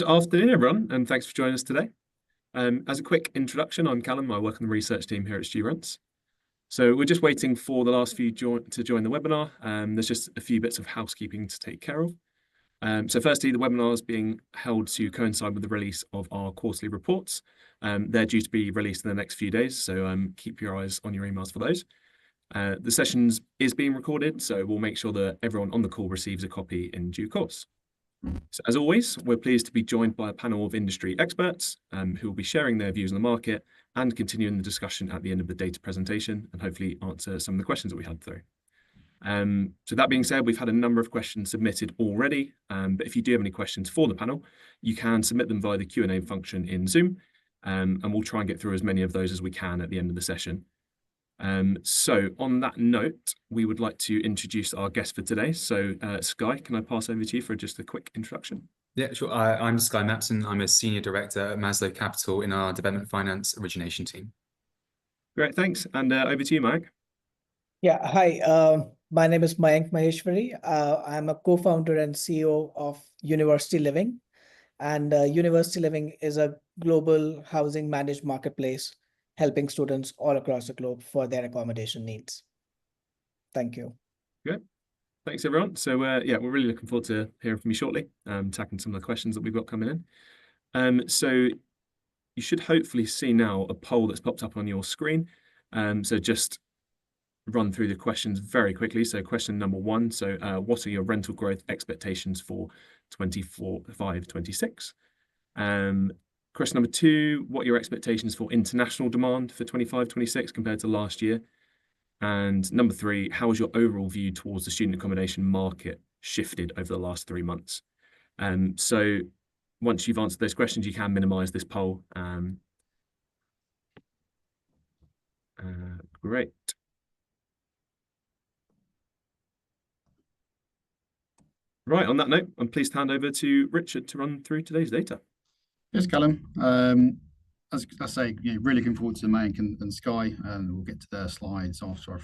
Good afternoon, everyone, and thanks for joining us today. As a quick introduction, I'm Calum. I work on the research team here at StuRents. So we're just waiting for the last few to join the webinar. There's just a few bits of housekeeping to take care of. So firstly, the webinar is being held to coincide with the release of our quarterly reports. They're due to be released in the next few days, so keep your eyes on your emails for those. The sessions is being recorded, so we'll make sure that everyone on the call receives a copy in due course. So as always, we're pleased to be joined by a panel of industry experts who will be sharing their views on the market and continuing the discussion at the end of the data presentation and hopefully answer some of the questions that we had through. So that being said, we've had a number of questions submitted already, but if you do have any questions for the panel, you can submit them via the Q&A function in Zoom, and we'll try and get through as many of those as we can at the end of the session. So on that note, we would like to introduce our guest for today. So Skye, can I pass over to you for just a quick introduction? Yeah, sure. I'm Skye Mapson. I'm a senior director at Maslow Capital in our development finance origination team. Great, thanks. And over to you, Mayank. Yeah, hi. My name is Mayank Maheshwari. I'm a co-founder and CEO of University Living. And University Living is a global housing managed marketplace helping students all across the globe for their accommodation needs. Thank you. Good. Thanks, everyone. So yeah, we're really looking forward to hearing from you shortly, tackling some of the questions that we've got coming in. So you should hopefully see now a poll that's popped up on your screen. So just run through the questions very quickly. So question number 1. So what are your rental growth expectations for 24-25-26? Question number 2, what are your expectations for international demand for 25-26 compared to last year? And number 3, how has your overall view towards the student accommodation market shifted over the last 3 months? So once you've answered those questions, you can minimize this poll. Great. Right, on that note, I'm pleased to hand over to Richard to run through today's data. Yes, Calum. As I say, really looking forward to Mayank and Skye, and we'll get to their slides after I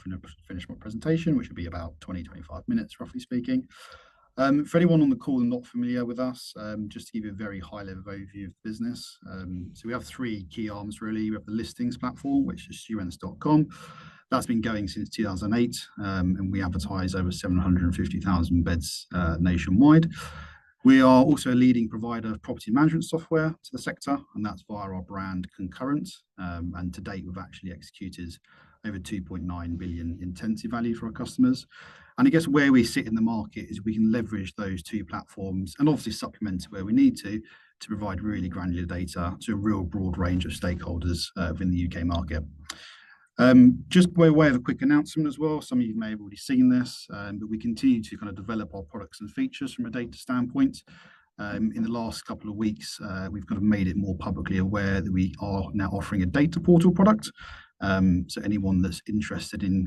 finish my presentation, which will be about 20-25 minutes, roughly speaking. For anyone on the call and not familiar with us, just to give you a very high-level overview of the business. So we have 3 key arms, really. We have the listings platform, which is StuRents.com. That's been going since 2008, and we advertise over 750,000 beds nationwide. We are also a leading provider of property management software to the sector, and that's via our brand Concurrent. And to date, we've actually executed over 2.9 billion in tenancy value for our customers. And I guess where we sit in the market is we can leverage those 2 platforms and obviously supplement it where we need to provide really granular data to a real broad range of stakeholders within the UK market. Just by way of a quick announcement as well, some of you may have already seen this, but we continue to kind of develop our products and features from a data standpoint. In the last couple of weeks, we've kind of made it more publicly aware that we are now offering a data portal product. So anyone that's interested in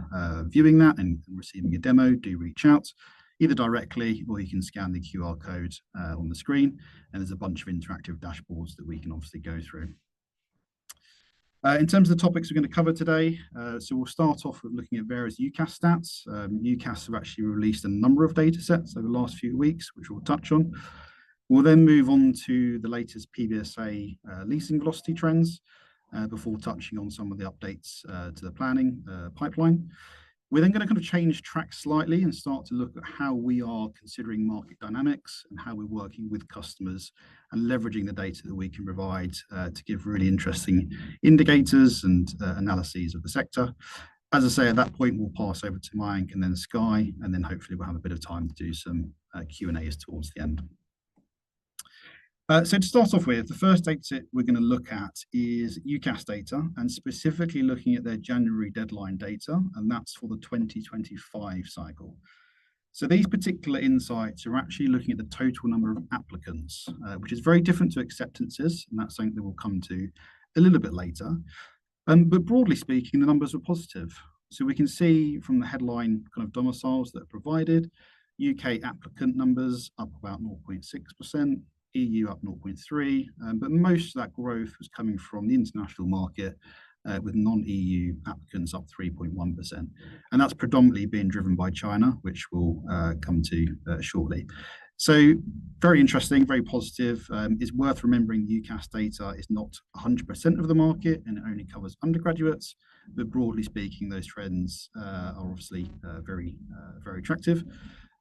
viewing that and receiving a demo, do reach out either directly or you can scan the QR code on the screen. And there's a bunch of interactive dashboards that we can obviously go through. In terms of the topics we're going to cover today, so we'll start off with looking at various UCAS stats. UCAS have actually released a number of data sets over the last few weeks, which we'll touch on. We'll then move on to the latest PBSA leasing velocity trends before touching on some of the updates to the planning pipeline. We're then going to kind of change track slightly and start to look at how we are considering market dynamics and how we're working with customers and leveraging the data that we can provide to give really interesting indicators and analyses of the sector. As I say, at that point, we'll pass over to Mayank and then Skye, and then hopefully we'll have a bit of time to do some Q&As towards the end. So to start off with, the first data set we're going to look at is UCAS data, and specifically looking at their January deadline data, and that's for the 2025 cycle. So these particular insights are actually looking at the total number of applicants, which is very different to acceptances, and that's something that we'll come to a little bit later. But broadly speaking, the numbers are positive. So we can see from the headline kind of domiciles that are provided, UK applicant numbers up about 0.6%, EU up 0.3%, but most of that growth was coming from the international market, with non-EU applicants up 3.1%. And that's predominantly being driven by China, which we'll come to shortly. So very interesting, very positive. It's worth remembering the UCAS data is not 100% of the market and it only covers undergraduates, but broadly speaking, those trends are obviously very attractive.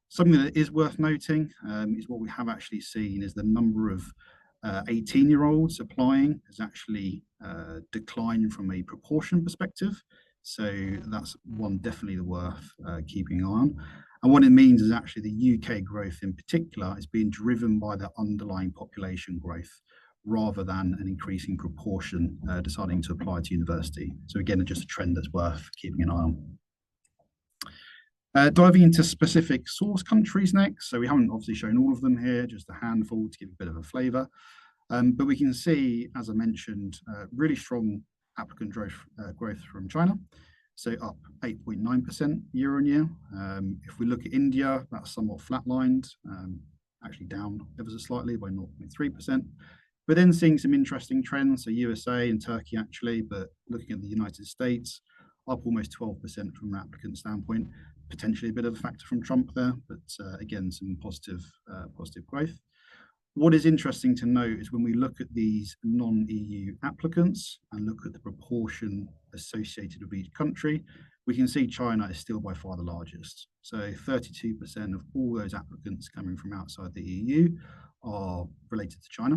Something that is worth noting is what we have actually seen is the number of 18-year-olds applying has actually declined from a proportion perspective. So that's one definitely worth keeping an eye on. And what it means is actually the UK growth in particular is being driven by the underlying population growth rather than an increasing proportion deciding to apply to university. So again, just a trend that's worth keeping an eye on. Diving into specific source countries next. So we haven't obviously shown all of them here, just a handful to give a bit of a flavour. But we can see, as I mentioned, really strong applicant growth from China. So up 8.9% year on year. If we look at India, that's somewhat flatlined, actually down ever so slightly by 0.3%. But then seeing some interesting trends, so USA and Turkey actually, but looking at the United States, up almost 12% from an applicant standpoint, potentially a bit of a factor from Trump there, but again, some positive growth. What is interesting to note is when we look at these non-EU applicants and look at the proportion associated with each country, we can see China is still by far the largest. So 32% of all those applicants coming from outside the EU are related to China.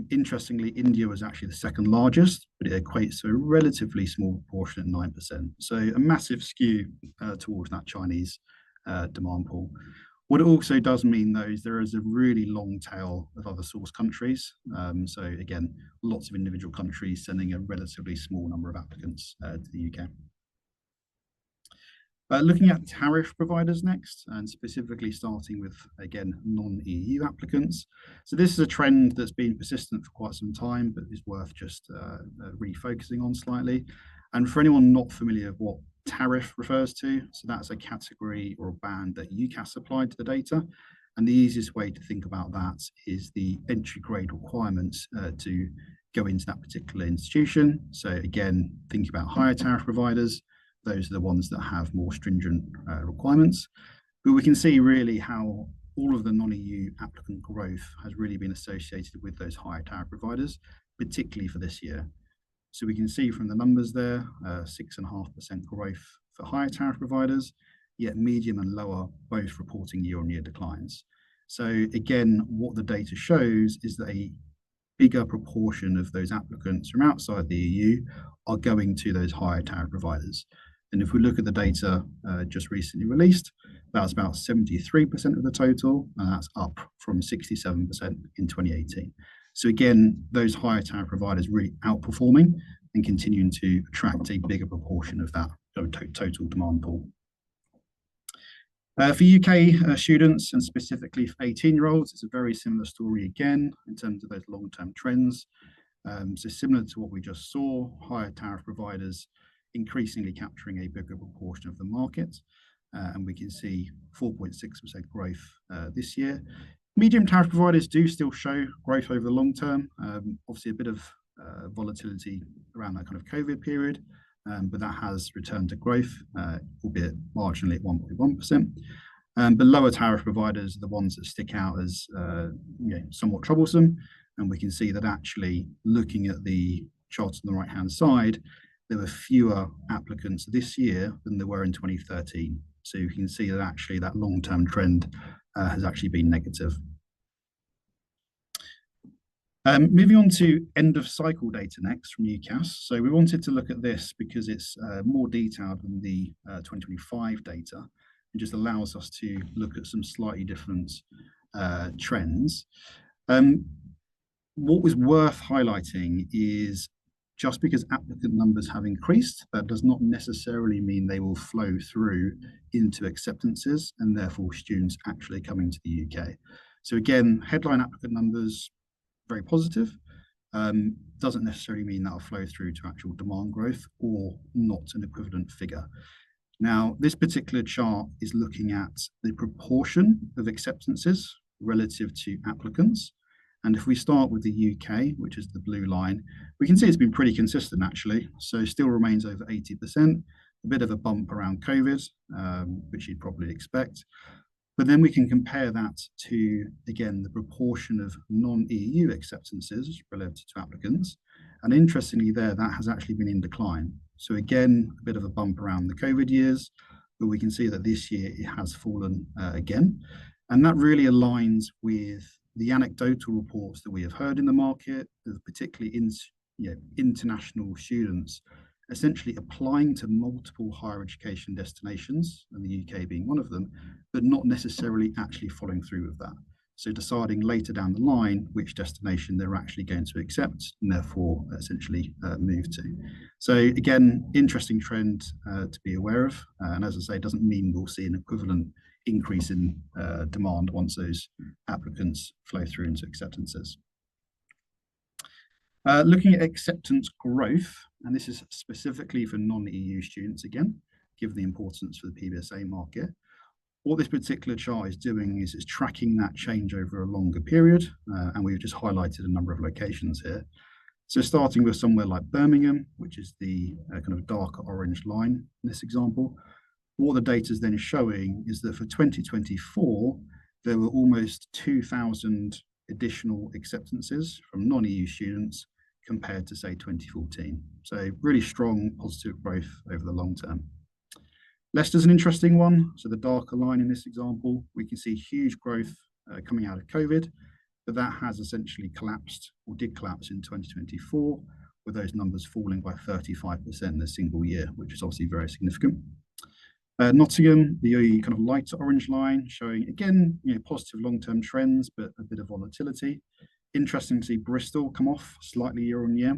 Interestingly, India was actually the second largest, but it equates to a relatively small proportion at 9%. So a massive skew towards that Chinese demand pool. What it also does mean, though, is there is a really long tail of other source countries. So again, lots of individual countries sending a relatively small number of applicants to the UK. Looking at tariff providers next, and specifically starting with, again, non-EU applicants. So this is a trend that's been persistent for quite some time, but is worth just refocusing on slightly. And for anyone not familiar with what tariff refers to, so that's a category or a band that UCAS applied to the data. And the easiest way to think about that is the entry grade requirements to go into that particular institution. So again, thinking about higher tariff providers, those are the ones that have more stringent requirements. But we can see really how all of the non-EU applicant growth has really been associated with those higher tariff providers, particularly for this year. So we can see from the numbers there, 6.5% growth for higher tariff providers, yet medium and lower both reporting year-on-year declines. So again, what the data shows is that a bigger proportion of those applicants from outside the EU are going to those higher tariff providers. And if we look at the data just recently released, that's about 73% of the total, and that's up from 67% in 2018. So again, those higher tariff providers really outperforming and continuing to attract a bigger proportion of that total demand pool. For UK students and specifically for 18-year-olds, it's a very similar story again in terms of those long-term trends. So similar to what we just saw, higher tariff providers increasingly capturing a bigger proportion of the market. And we can see 4.6% growth this year. Medium tariff providers do still show growth over the long term. Obviously a bit of volatility around that kind of COVID period, but that has returned to growth, albeit marginally at 1.1%. But lower tariff providers are the ones that stick out as somewhat troublesome. And we can see that actually looking at the chart on the right-hand side, there were fewer applicants this year than there were in 2013. So you can see that actually that long-term trend has actually been negative. Moving on to end of cycle data next from UCAS. So we wanted to look at this because it's more detailed than the 2025 data. It just allows us to look at some slightly different trends. What was worth highlighting is just because applicant numbers have increased, that does not necessarily mean they will flow through into acceptances and therefore students actually coming to the UK. So again, headline applicant numbers, very positive. Doesn't necessarily mean that'll flow through to actual demand growth or not an equivalent figure. Now, this particular chart is looking at the proportion of acceptances relative to applicants. And if we start with the UK, which is the blue line, we can see it's been pretty consistent actually. So still remains over 80%, a bit of a bump around COVID, which you'd probably expect. But then we can compare that to, again, the proportion of non-EU acceptances relative to applicants. And interestingly there, that has actually been in decline. So again, a bit of a bump around the COVID years, but we can see that this year it has fallen again. And that really aligns with the anecdotal reports that we have heard in the market, particularly international students essentially applying to multiple higher education destinations, and the UK being one of them, but not necessarily actually following through with that. So deciding later down the line which destination they're actually going to accept and therefore essentially move to. So again, interesting trend to be aware of. And as I say, it doesn't mean we'll see an equivalent increase in demand once those applicants flow through into acceptances. Looking at acceptance growth, and this is specifically for non-EU students again, given the importance for the PBSA market. What this particular chart is doing is it's tracking that change over a longer period, and we've just highlighted a number of locations here. So starting with somewhere like Birmingham, which is the kind of darker orange line in this example, what the data is then showing is that for 2024, there were almost 2,000 additional acceptances from non-EU students compared to, say, 2014. So really strong positive growth over the long term. Leicester's an interesting one. So the darker line in this example, we can see huge growth coming out of COVID, but that has essentially collapsed or did collapse in 2024, with those numbers falling by 35% in a single year, which is obviously very significant. Nottingham, the kind of lighter orange line, showing again, positive long-term trends, but a bit of volatility. Interesting to see Bristol come off slightly year on year,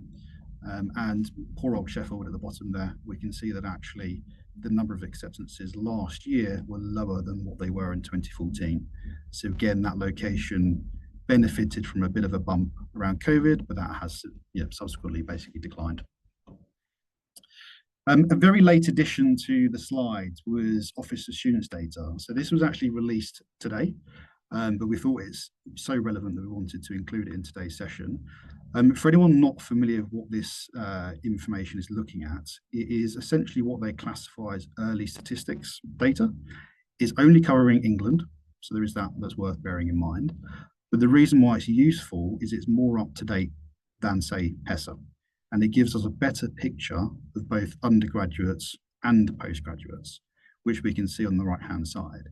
and poor old Sheffield at the bottom there. We can see that actually the number of acceptances last year were lower than what they were in 2014. So again, that location benefited from a bit of a bump around COVID, but that has subsequently basically declined. A very late addition to the slides was Office of Students data. So this was actually released today, but we thought it's so relevant that we wanted to include it in today's session. For anyone not familiar with what this information is looking at, it is essentially what they classify as early statistics data. It's only covering England, so there is that's worth bearing in mind. But the reason why it's useful is it's more up to date than, say, PESA. And it gives us a better picture of both undergraduates and postgraduates, which we can see on the right-hand side.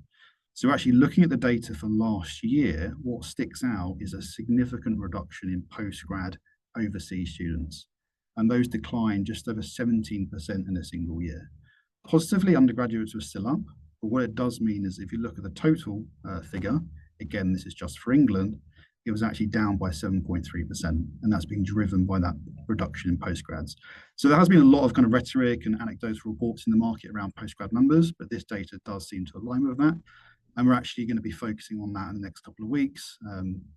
So actually looking at the data for last year, what sticks out is a significant reduction in postgrad overseas students. And those declined just over 17% in a single year. Positively, undergraduates were still up, but what it does mean is if you look at the total figure, again, this is just for England, it was actually down by 7.3%, and that's being driven by that reduction in postgrads. So there has been a lot of kind of rhetoric and anecdotal reports in the market around postgrad numbers, but this data does seem to align with that. And we're actually going to be focusing on that in the next couple of weeks.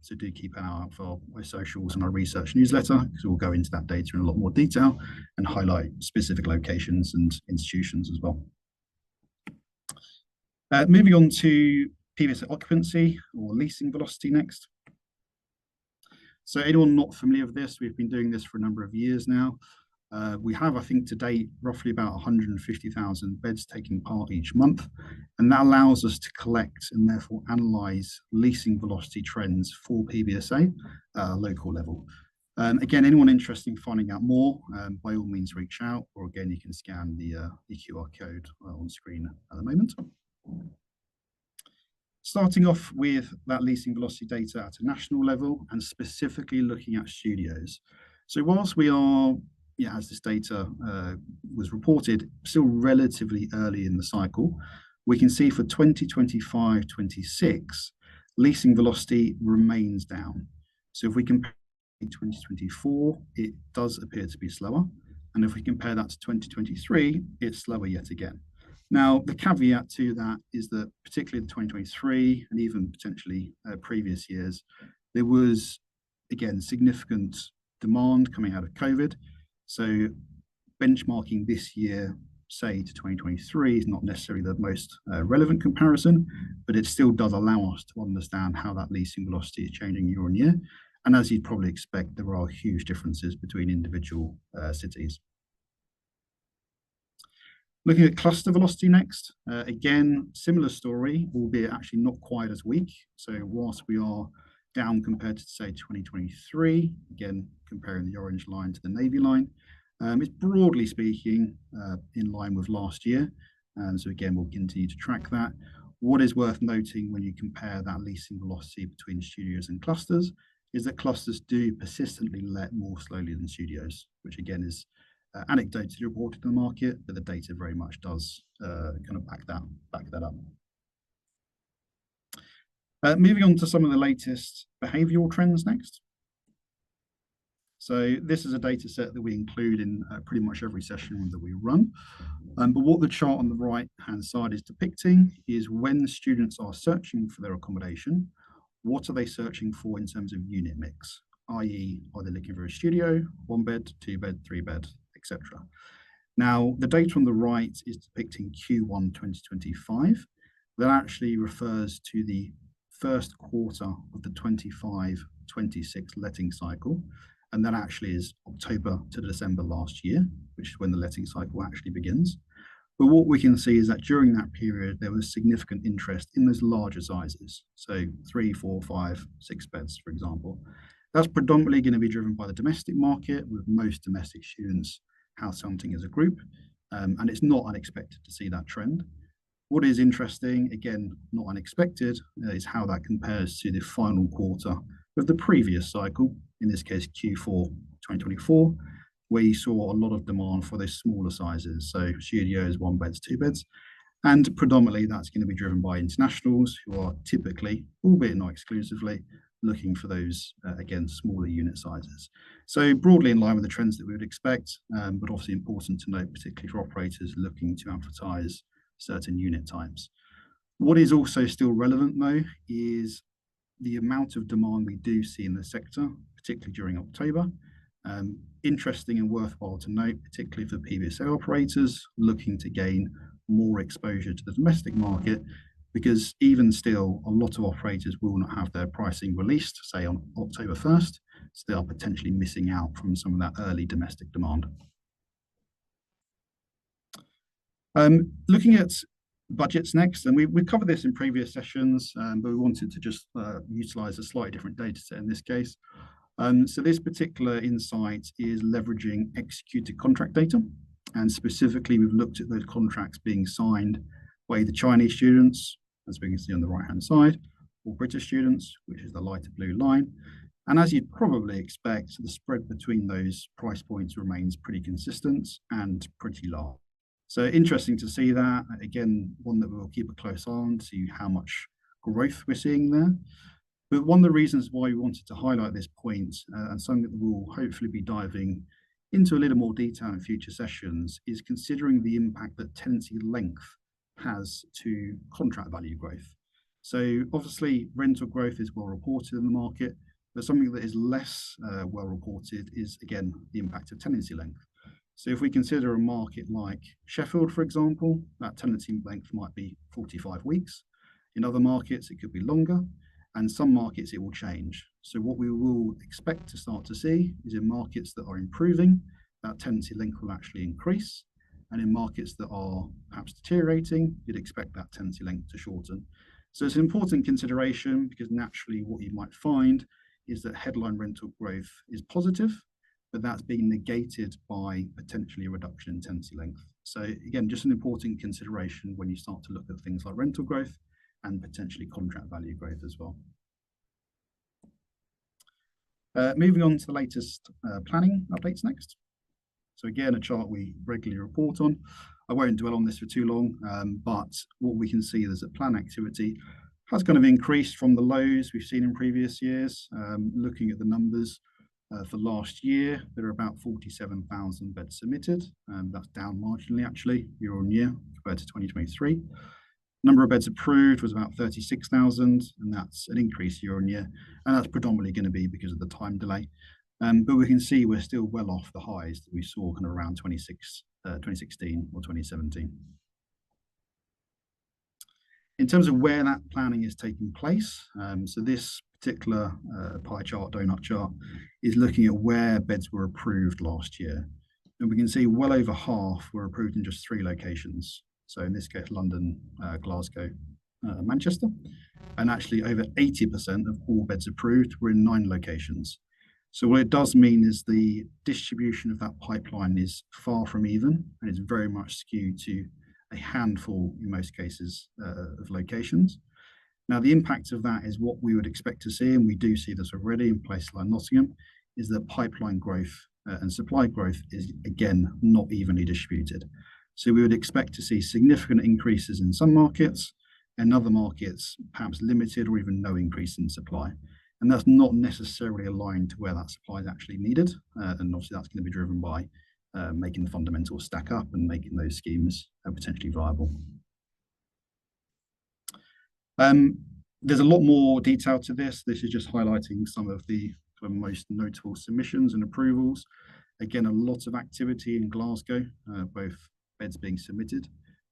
So do keep an eye out for our socials and our research newsletter, because we'll go into that data in a lot more detail and highlight specific locations and institutions as well. Moving on to PBSA occupancy or leasing velocity next. So anyone not familiar with this, we've been doing this for a number of years now. We have, I think, to date, roughly about 150,000 beds taking part each month. And that allows us to collect and therefore analyze leasing velocity trends for PBSA at a local level. Again, anyone interested in finding out more, by all means reach out, or again, you can scan the QR code on screen at the moment. Starting off with that leasing velocity data at a national level and specifically looking at studios. So whilst we are, as this data was reported, still relatively early in the cycle, we can see for 2025-26, leasing velocity remains down. So if we compare 2024, it does appear to be slower. And if we compare that to 2023, it's slower yet again. Now, the caveat to that is that particularly in 2023 and even potentially previous years, there was, again, significant demand coming out of COVID. So benchmarking this year, say, to 2023 is not necessarily the most relevant comparison, but it still does allow us to understand how that leasing velocity is changing year on year. And as you'd probably expect, there are huge differences between individual cities. Looking at cluster velocity next, again, similar story, albeit actually not quite as weak. So whilst we are down compared to, say, 2023, again, comparing the orange line to the navy line, it's broadly speaking in line with last year. And so again, we'll continue to track that. What is worth noting when you compare that leasing velocity between studios and clusters is that clusters do persistently let more slowly than studios, which again is anecdotally reported in the market, but the data very much does kind of back that up. Moving on to some of the latest behavioural trends next. So this is a data set that we include in pretty much every session that we run. But what the chart on the right-hand side is depicting is when students are searching for their accommodation, what are they searching for in terms of unit mix, i.e. are they looking for a studio, 1 bed, 2 bed, 3 bed, etc. Now, the data on the right is depicting Q1 2025. That actually refers to the first quarter of the 25-26 letting cycle. And that actually is October to December last year, which is when the letting cycle actually begins. But what we can see is that during that period, there was significant interest in those larger sizes. So 3, 4, 5, 6 beds, for example. That's predominantly going to be driven by the domestic market, with most domestic students house hunting as a group. And it's not unexpected to see that trend. What is interesting, again, not unexpected, is how that compares to the final quarter of the previous cycle, in this case Q4 2024, where you saw a lot of demand for those smaller sizes, so studios, 1 beds, 2 beds, and predominantly that's going to be driven by internationals who are typically, albeit not exclusively, looking for those, again, smaller unit sizes. So broadly in line with the trends that we would expect, but obviously important to note, particularly for operators looking to advertise certain unit types. What is also still relevant though is the amount of demand we do see in the sector, particularly during October. Interesting and worthwhile to note, particularly for PBSA operators looking to gain more exposure to the domestic market, because even still, a lot of operators will not have their pricing released, say on October 1st, so they are potentially missing out from some of that early domestic demand. Looking at budgets next, and we covered this in previous sessions, but we wanted to just utilize a slightly different data set in this case. So this particular insight is leveraging executed contract data, and specifically we've looked at those contracts being signed by either Chinese students, as we can see on the right-hand side, or British students, which is the lighter blue line. And as you'd probably expect, the spread between those price points remains pretty consistent and pretty large. So interesting to see that. Again, one that we'll keep a close eye on to see how much growth we're seeing there. But one of the reasons why we wanted to highlight this point, and something that we'll hopefully be diving into a little more detail in future sessions, is considering the impact that tenancy length has to contract value growth. So obviously rental growth is well reported in the market, but something that is less well reported is, again, the impact of tenancy length. So if we consider a market like Sheffield, for example, that tenancy length might be 45 weeks. In other markets, it could be longer, and some markets it will change. So what we will expect to start to see is in markets that are improving, that tenancy length will actually increase. And in markets that are perhaps deteriorating, you'd expect that tenancy length to shorten. So it's an important consideration, because naturally what you might find is that headline rental growth is positive, but that's being negated by potentially a reduction in tenancy length. So again, just an important consideration when you start to look at things like rental growth and potentially contract value growth as well. Moving on to the latest planning updates next. So again, a chart we regularly report on. I won't dwell on this for too long, but what we can see is that plan activity has kind of increased from the lows we've seen in previous years. Looking at the numbers for last year, there are about 47,000 beds submitted. That's down marginally actually year on year compared to 2023. Number of beds approved was about 36,000, and that's an increase year on year. And that's predominantly going to be because of the time delay. But we can see we're still well off the highs that we saw kind of around 2016 or 2017. In terms of where that planning is taking place, so this particular pie chart, donut chart, is looking at where beds were approved last year. And we can see well over half were approved in just 3 locations. So in this case, London, Glasgow, Manchester. And actually over 80% of all beds approved were in 9 locations. So what it does mean is the distribution of that pipeline is far from even, and it's very much skewed to a handful, in most cases, of locations. Now, the impact of that is what we would expect to see, and we do see this already in places like Nottingham, is that pipeline growth and supply growth is, again, not evenly distributed. So we would expect to see significant increases in some markets, and other markets perhaps limited or even no increase in supply. And that's not necessarily aligned to where that supply is actually needed. And obviously that's going to be driven by making the fundamentals stack up and making those schemes potentially viable. There's a lot more detail to this. This is just highlighting some of the most notable submissions and approvals. Again, a lot of activity in Glasgow, both beds being submitted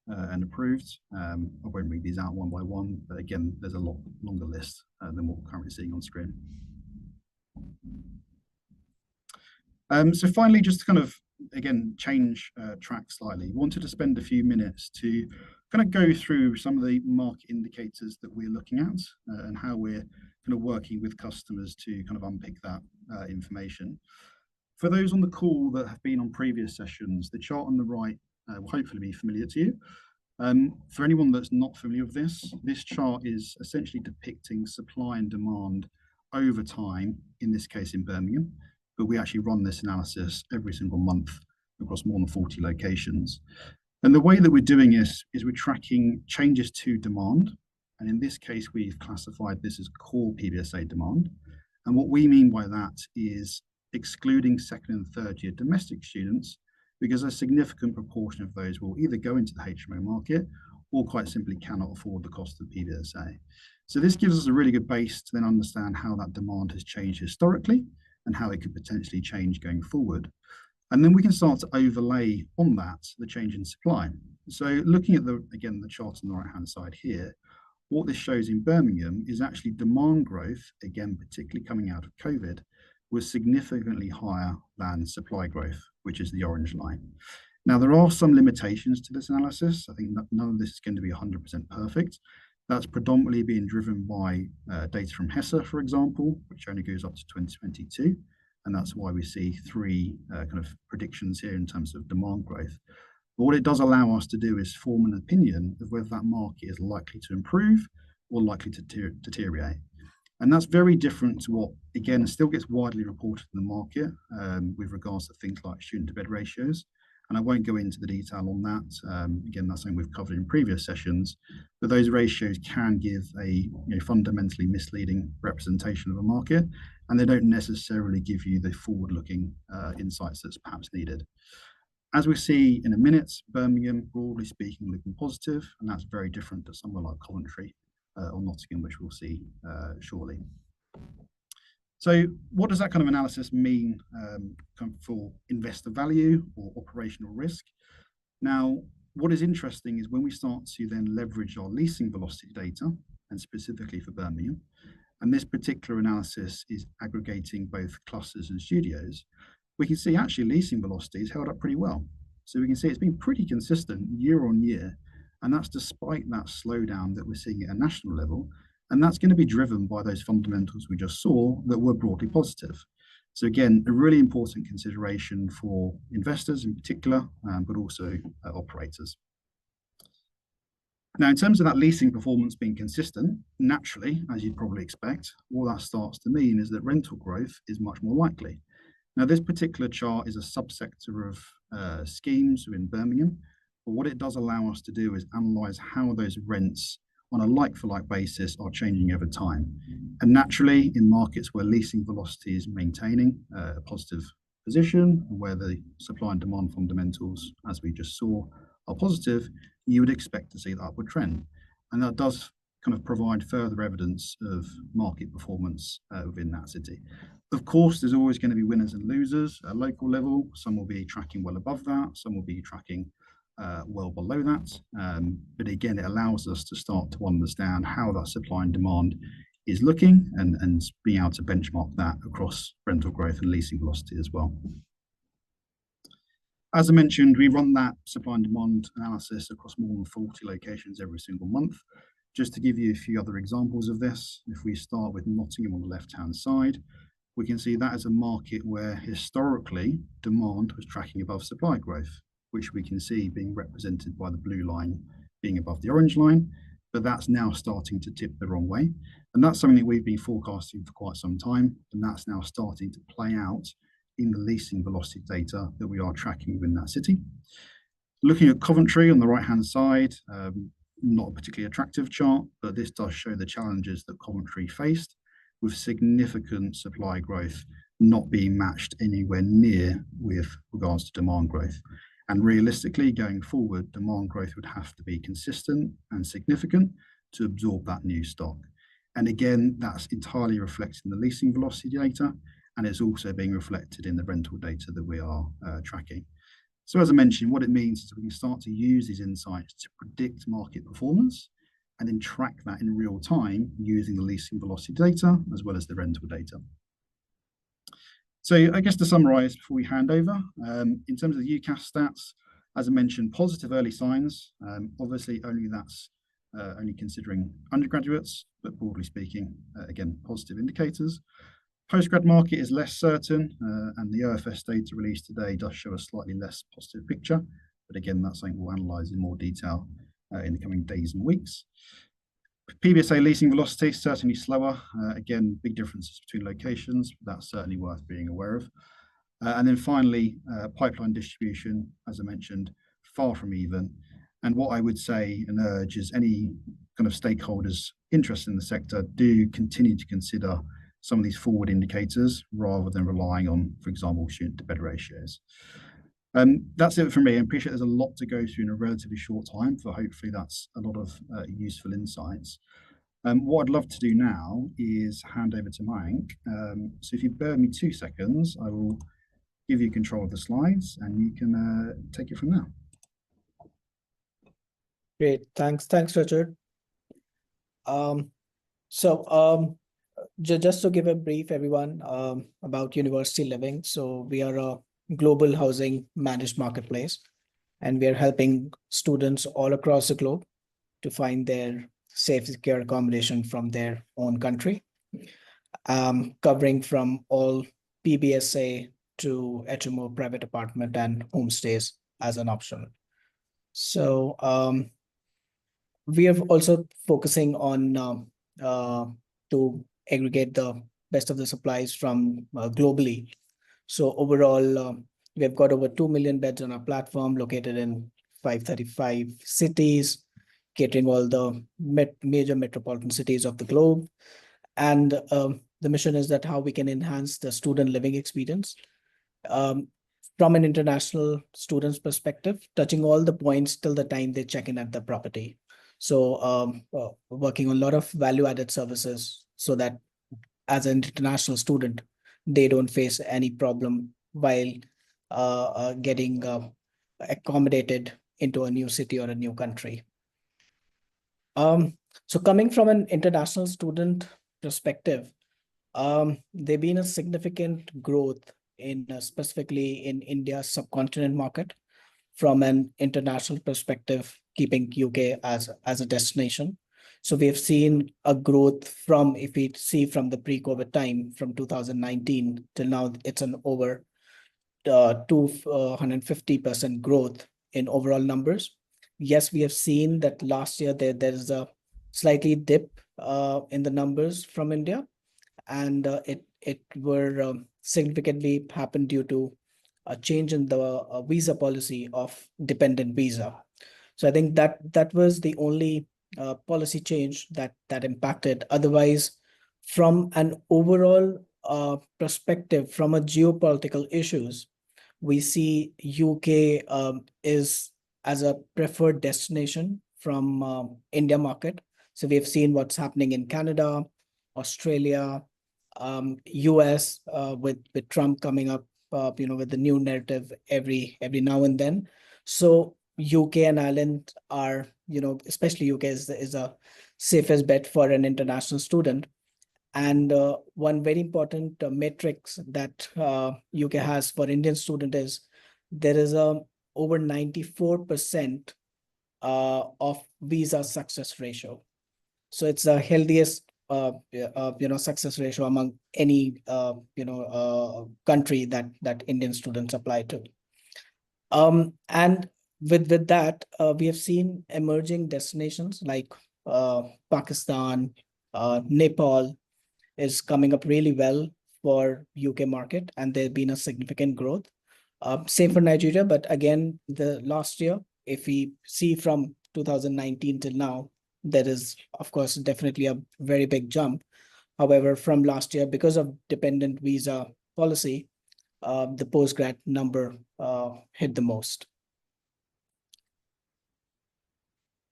and approved. I won't read these out one by one, but again, there's a lot longer list than what we're currently seeing on screen. So finally, just to kind of, again, change track slightly, wanted to spend a few minutes to kind of go through some of the market indicators that we're looking at and how we're kind of working with customers to kind of unpick that information. For those on the call that have been on previous sessions, the chart on the right will hopefully be familiar to you. For anyone that's not familiar with this chart is essentially depicting supply and demand over time, in this case in Birmingham, but we actually run this analysis every single month across more than 40 locations. And the way that we're doing this is we're tracking changes to demand. And in this case, we've classified this as core PBSA demand. And what we mean by that is excluding second and third year domestic students, because a significant proportion of those will either go into the HMO market or quite simply cannot afford the cost of PBSA. So this gives us a really good base to then understand how that demand has changed historically and how it could potentially change going forward. And then we can start to overlay on that the change in supply. So looking at again, the chart on the right-hand side here, what this shows in Birmingham is actually demand growth, again, particularly coming out of COVID, was significantly higher than supply growth, which is the orange line. Now, there are some limitations to this analysis. I think none of this is going to be 100% perfect. That's predominantly being driven by data from HESA, for example, which only goes up to 2022. And that's why we see 3 kind of predictions here in terms of demand growth. But what it does allow us to do is form an opinion of whether that market is likely to improve or likely to deteriorate. And that's very different to what, again, still gets widely reported in the market with regards to things like student-to-bed ratios. And I won't go into the detail on that. Again, that's something we've covered in previous sessions, but those ratios can give a fundamentally misleading representation of a market, and they don't necessarily give you the forward-looking insights that's perhaps needed. As we see in a minute, Birmingham, broadly speaking, looking positive, and that's very different to somewhere like Coventry or Nottingham, which we'll see shortly. So what does that kind of analysis mean for investor value or operational risk? Now, what is interesting is when we start to then leverage our leasing velocity data, and specifically for Birmingham, and this particular analysis is aggregating both clusters and studios, we can see actually leasing velocity has held up pretty well. So we can see it's been pretty consistent year on year, and that's despite that slowdown that we're seeing at a national level. And that's going to be driven by those fundamentals we just saw that were broadly positive. So again, a really important consideration for investors in particular, but also operators. Now, in terms of that leasing performance being consistent, naturally, as you'd probably expect, all that starts to mean is that rental growth is much more likely. Now, this particular chart is a subsector of schemes within Birmingham, but what it does allow us to do is analyse how those rents on a like-for-like basis are changing over time. And naturally, in markets where leasing velocity is maintaining a positive position, where the supply and demand fundamentals, as we just saw, are positive, you would expect to see the upward trend. And that does kind of provide further evidence of market performance within that city. Of course, there's always going to be winners and losers at a local level. Some will be tracking well above that, some will be tracking well below that. But again, it allows us to start to understand how that supply and demand is looking and being able to benchmark that across rental growth and leasing velocity as well. As I mentioned, we run that supply and demand analysis across more than 40 locations every single month. Just to give you a few other examples of this, if we start with Nottingham on the left-hand side, we can see that is a market where historically demand was tracking above supply growth, which we can see being represented by the blue line being above the orange line, but that's now starting to tip the wrong way. And that's something that we've been forecasting for quite some time, and that's now starting to play out in the leasing velocity data that we are tracking within that city. Looking at Coventry on the right-hand side, not a particularly attractive chart, but this does show the challenges that Coventry faced with significant supply growth not being matched anywhere near with regards to demand growth. And realistically, going forward, demand growth would have to be consistent and significant to absorb that new stock. And again, that's entirely reflected in the leasing velocity data, and it's also being reflected in the rental data that we are tracking. So as I mentioned, what it means is we can start to use these insights to predict market performance and then track that in real time using the leasing velocity data as well as the rental data. So I guess to summarize before we hand over, in terms of the UCAS stats, as I mentioned, positive early signs. Obviously, that's only considering undergraduates, but broadly speaking, again, positive indicators. Postgrad market is less certain, and the OFS data released today does show a slightly less positive picture. But again, that's something we'll analyze in more detail in the coming days and weeks. PBSA leasing velocity is certainly slower. Again, big differences between locations, but that's certainly worth being aware of. And then finally, pipeline distribution, as I mentioned, far from even. And what I would say and urge is any kind of stakeholders interested in the sector do continue to consider some of these forward indicators rather than relying on, for example, student to bed ratios. That's it for me. I appreciate there's a lot to go through in a relatively short time, but hopefully that's a lot of useful insights. What I'd love to do now is hand over to Mayank. So if you bear with me 2 seconds, I will give you control of the slides and you can take it from there. Great, thanks, Richard. Just to give a brief, everyone, about University Living. So we are a global housing managed marketplace, and we are helping students all across the globe to find their safe, secure accommodation from their own country, covering from all PBSA to HMO, private apartment, and homestays as an option. So we are also focusing on to aggregate the best of the supplies from globally. So overall, we have got over 2 million beds on our platform located in 535 cities, catering all the major metropolitan cities of the globe. And the mission is that how we can enhance the student living experience from an international student's perspective, touching all the points till the time they check in at the property. So working on a lot of value-added services so that as an international student, they don't face any problem while getting accommodated into a new city or a new country. So coming from an international student perspective, there's been a significant growth in specifically in India's subcontinent market from an international perspective, keeping UK as a destination. So we have seen a growth from, if we see from the pre-COVID time, from 2019 till now, it's an over 250% growth in overall numbers. Yes, we have seen that last year there is a slightly dip in the numbers from India, and it were significantly happened due to a change in the visa policy of dependent visa. So I think that was the only policy change that impacted. Otherwise, from an overall perspective, from a geopolitical issues, we see UK is as a preferred destination from India market. So we've seen what's happening in Canada, Australia, US with Trump coming up, with the new narrative every now and then. So UK and Ireland are, especially UK is a safest bet for an international student. And one very important matrix that UK has for Indian student is there is a over 94% of visa success ratio. So it's the healthiest success ratio among any country that Indian students apply to. And with that, we have seen emerging destinations like Pakistan, Nepal is coming up really well for UK market, and there's been a significant growth. Same for Nigeria, but again, the last year, if we see from 2019 till now, there is, of course, definitely a very big jump. However, from last year, because of dependent visa policy, the postgrad number hit the most.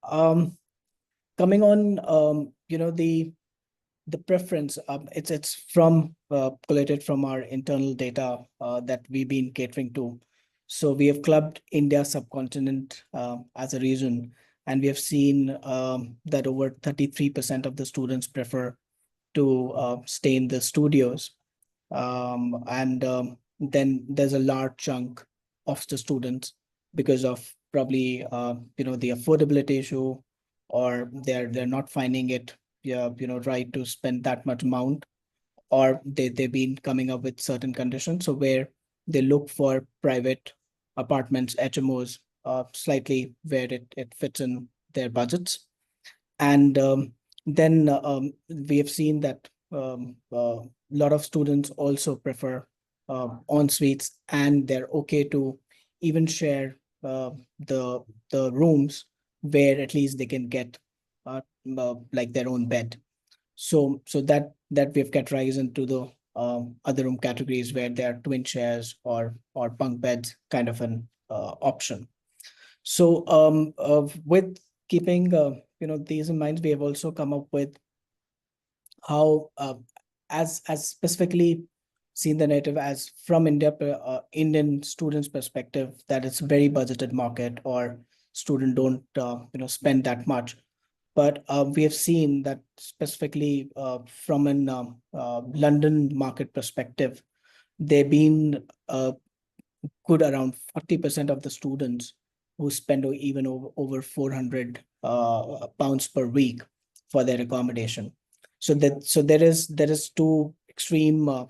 Coming on, the preference, it's from collated from our internal data that we've been catering to. So we have clubbed India subcontinent as a region, and we have seen that over 33% of the students prefer to stay in the studios. Then there's a large chunk of the students, because of probably the affordability issue, or they're not finding it right to spend that much amount, or they've been coming up with certain conditions, so where they look for private apartments, HMOs, slightly where it fits in their budgets. And then we have seen that a lot of students also prefer en suites, and they're okay to even share the rooms where at least they can get like their own bed. So that we've categorized into the other room categories, where there are twin shares or bunk beds kind of an option. So with keeping these in mind, we have also come up with how as specifically seen the narrative as from Indian students' perspective, that it's a very budgeted market, or student don't spend that much. But we have seen that specifically from an London market perspective, they've been good around 40% of the students who spend even over 400 pounds per week for their accommodation. So there is two extreme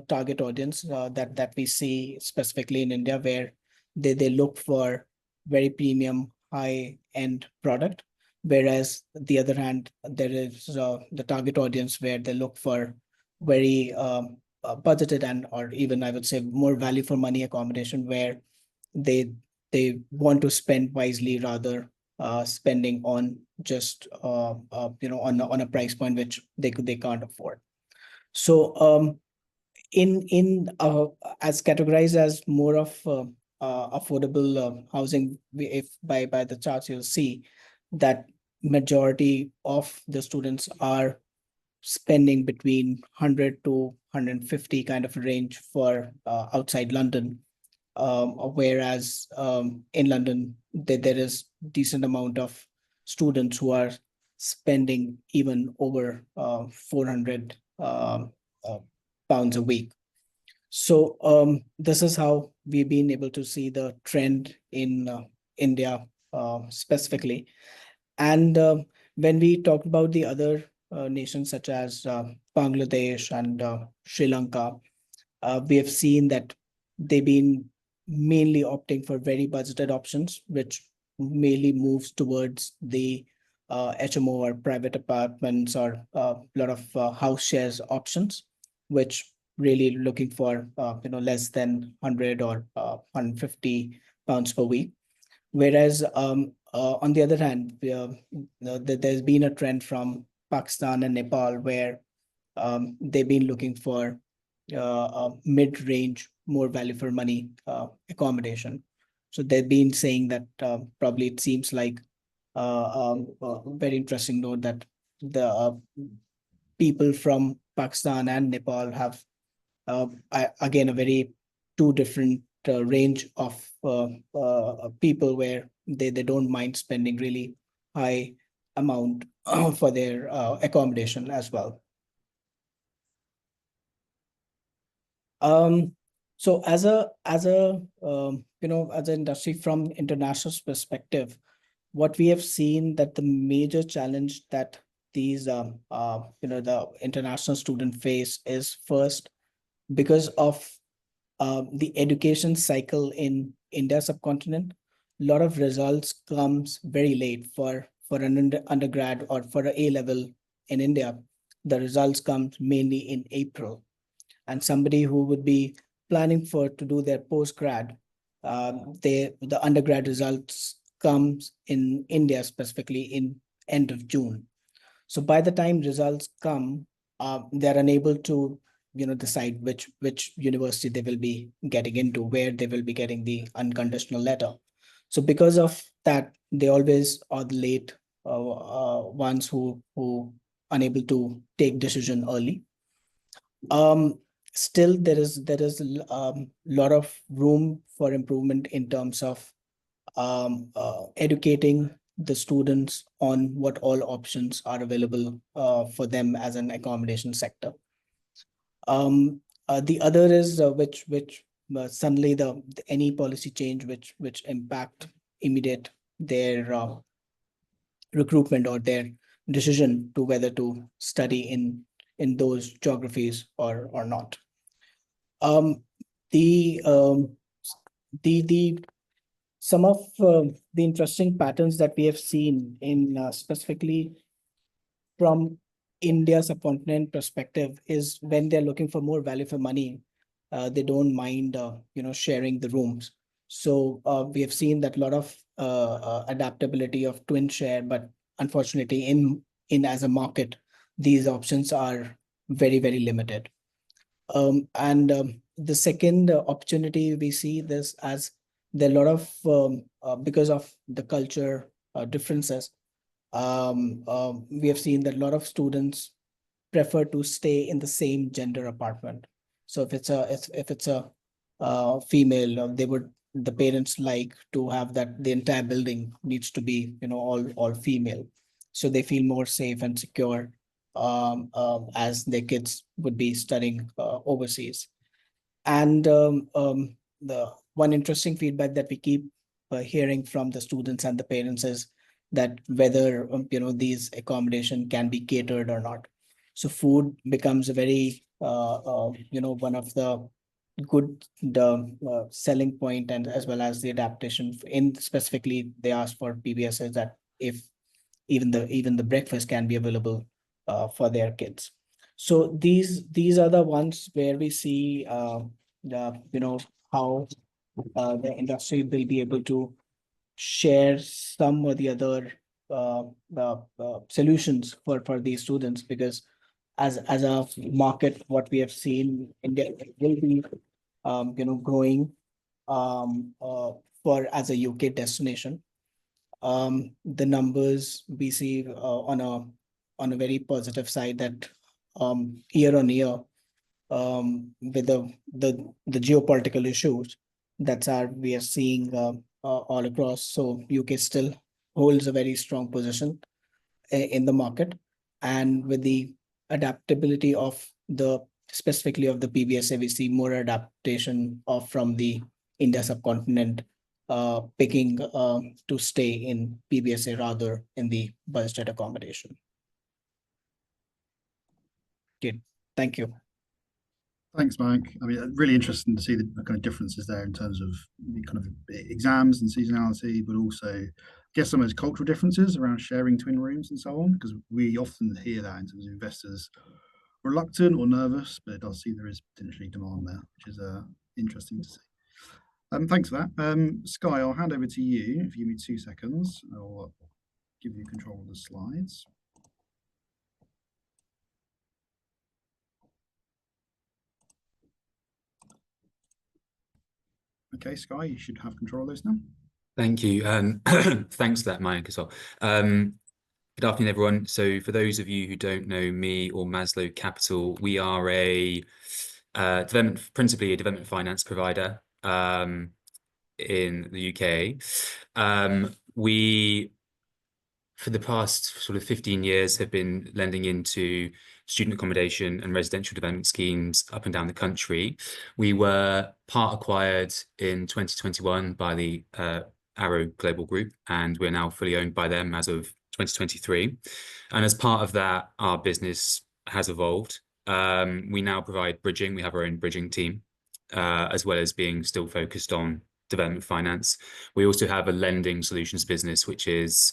target audience that we see specifically in India, where they look for very premium high end product, whereas the other hand, there is the target audience where they look for very budgeted and, or even I would say, more value for money accommodation, where they want to spend wisely, rather spending on just on a price point which they can't afford. So in as categorized as more of affordable housing, if by the charts you'll see that majority of the students are spending between 100 to 150 kind of range for outside London, whereas in London there is decent amount of students who are spending even over 400 pounds a week. So this is how we've been able to see the trend in India specifically. And when we talk about the other nations such as Bangladesh and Sri Lanka, we have seen that they've been mainly opting for very budgeted options, which mainly moves towards the HMO or private apartments, or a lot of house shares options, which really looking for less than 100 or 150 pounds per week. Whereas on the other hand, there's been a trend from Pakistan and Nepal, where they've been looking for mid-range, more value for money accommodation. So they've been saying that probably it seems like a very interesting note that the people from Pakistan and Nepal have again a very two different range of people, where they don't mind spending really high amount for their accommodation as well. So as a as an industry from international perspective, what we have seen that the major challenge that these the international student face is, first, because of the education cycle in India subcontinent. A lot of results comes very late for an undergrad or for a level in India. The results come mainly in April, and somebody who would be planning for to do their postgrad, the undergrad results comes in India, specifically in end of June. So by the time results come, they're unable to decide which university they will be getting into, where they will be getting the unconditional letter. So because of that, they always are the late ones who unable to take decision early. Still, there is lot of room for improvement in terms of educating the students on what all options are available for them as an accommodation sector. The other is which suddenly any policy change which impact immediate their recruitment or their decision to whether to study in those geographies or not. Um, the some of the interesting patterns that we have seen in specifically from India subcontinent perspective is when they're looking for more value for money, they don't mind sharing the rooms. So we have seen that a lot of adaptability of twin share, but unfortunately in as a market, these options are very, very limited. And the second opportunity we see this as there are a lot of because of the culture differences. We have seen that a lot of students prefer to stay in the same gender apartment. So if it's a female, the parents like to have that the entire building needs to be all female, so they feel more safe and secure as their kids would be studying overseas. And the one interesting feedback that we keep hearing from the students and the parents is that whether these accommodation can be catered or not. So food becomes a very one of the good selling point, and as well as the adaptation. In specifically, they ask for PBSA that if even the breakfast can be available for their kids. So these are the ones where we see how the industry will be able to share some or the other solutions for these students, because as a market, what we have seen, India will be growing for as a UK destination. The numbers we see on a very positive side that year on year, with the geopolitical issues we are seeing all across. So UK still holds a very strong position in the market, and with the adaptability of the specifically of the PBSA, we see more adaptation of from the India subcontinent picking to stay in PBSA rather in the budget accommodation. Okay, thank you. Thanks, Mayank. I mean, really interesting to see the kind of differences there in terms of the kind of exams and seasonality, but also, I guess, some of those cultural differences around sharing twin rooms and so on, because we often hear that in terms of investors reluctant or nervous, but it does seem there is potentially demand there, which is interesting to see. Thanks for that. Sky, I'll hand over to you. If you give me 2 seconds, I'll give you control of the slides. Okay, Sky, you should have control of those now. Thank you. Thanks for that, Mayank, as well. Good afternoon, everyone. So for those of you who don't know me or Maslow Capital, we are principally a development finance provider in the UK. We, for the past sort of 15 years, have been lending into student accommodation and residential development schemes up and down the country. We were part acquired in 2021 by the Arrow Global Group, and we're now fully owned by them as of 2023. And as part of that, our business has evolved. We now provide bridging. We have our own bridging team, as well as being still focused on development finance. We also have a lending solutions business, which is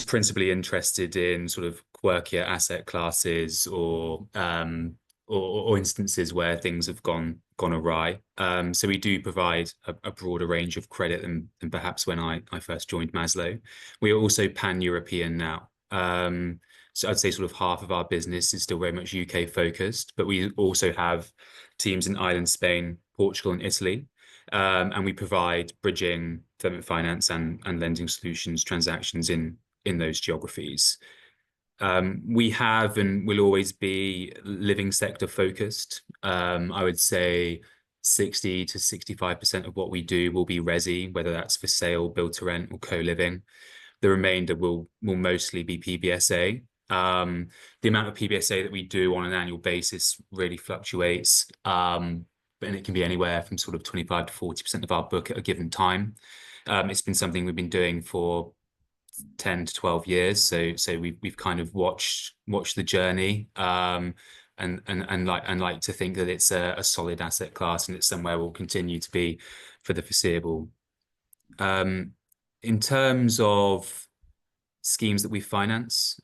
principally interested in sort of quirkier asset classes or instances where things have gone awry. So we do provide a broader range of credit than perhaps when I first joined Maslow. We are also pan-European now. So I'd say sort of half of our business is still very much UK focused, but we also have teams in Ireland, Spain, Portugal, and Italy. And we provide bridging, development finance, and lending solutions transactions in those geographies. We have and will always be living sector focused. I would say 60 to 65% of what we do will be resi, whether that's for sale, build to rent, or co-living. The remainder will mostly be PBSA. The amount of PBSA that we do on an annual basis really fluctuates, and it can be anywhere from sort of 25 to 40% of our book at a given time. It's been something we've been doing for 10 to 12 years, so we've kind of watched the journey, and like to think that it's a solid asset class, and it's somewhere we'll continue to be for the foreseeable. In terms of schemes that we finance,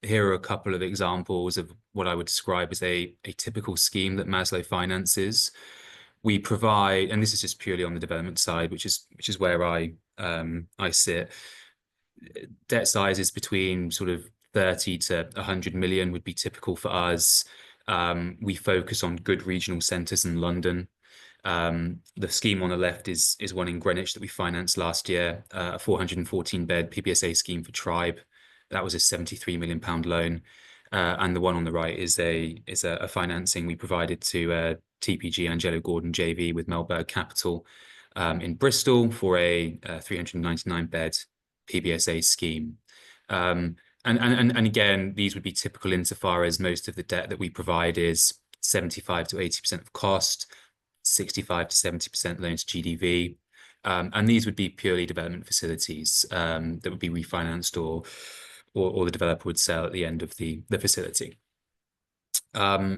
here are a couple of examples of what I would describe as a typical scheme that Maslow finances. We provide, and this is just purely on the development side, which is where I sit. Debt sizes between sort of 30 to 100 million would be typical for us. We focus on good regional centres in London. The scheme on the left is one in Greenwich that we financed last year, a 414-bed PBSA scheme for Tribe. That was a £73 million loan. And the one on the right is a financing we provided to TPG Angelo Gordon JV with Melbourne Capital in Bristol for a 399-bed PBSA scheme. And again, these would be typical insofar as most of the debt that we provide is 75 to 80% of cost, 65 to 70% loans to GDV. And these would be purely development facilities that would be refinanced or the developer would sell at the end of the facility. I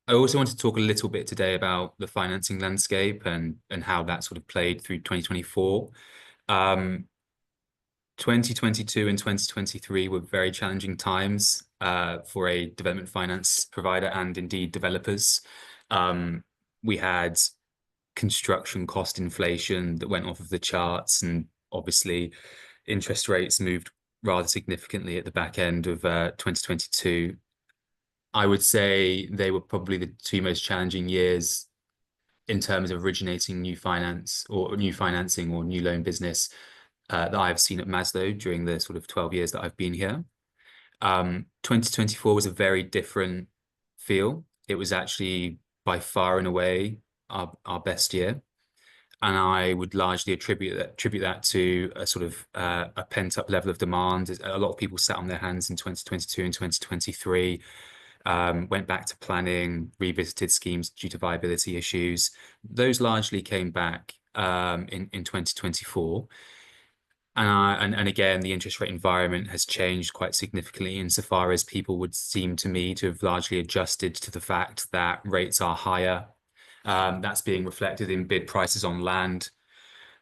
also want to talk a little bit today about the financing landscape and how that sort of played through 2024. 2022 and 2023 were very challenging times for a development finance provider and indeed developers. We had construction cost inflation that went off of the charts, and obviously interest rates moved rather significantly at the back end of 2022. I would say they were probably the two most challenging years in terms of originating new finance or new financing or new loan business that I've seen at Maslow during the sort of 12 years that I've been here. 2024 was a very different feel. It was actually by far and away our best year. And I would largely attribute that to a sort of a pent-up level of demand. A lot of people sat on their hands in 2022 and 2023, went back to planning, revisited schemes due to viability issues. Those largely came back in 2024. And again, the interest rate environment has changed quite significantly insofar as people would seem to me to have largely adjusted to the fact that rates are higher. That's being reflected in bid prices on land,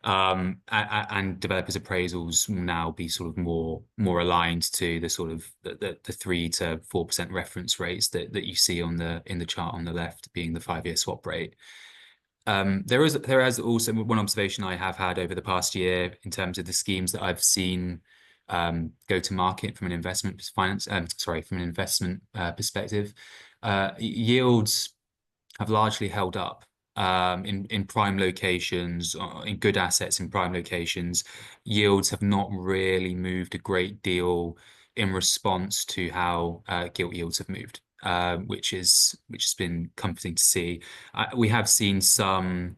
and developers' appraisals will now be sort of more aligned to the sort of the 3 to 4% reference rates that you see in the chart on the left, being the 5-year swap rate. There is also one observation I have had over the past year in terms of the schemes that I've seen go to market from an investment perspective. Yields have largely held up in prime locations, in good assets in prime locations. Yields have not really moved a great deal in response to how gilt yields have moved, which has been comforting to see. We have seen some,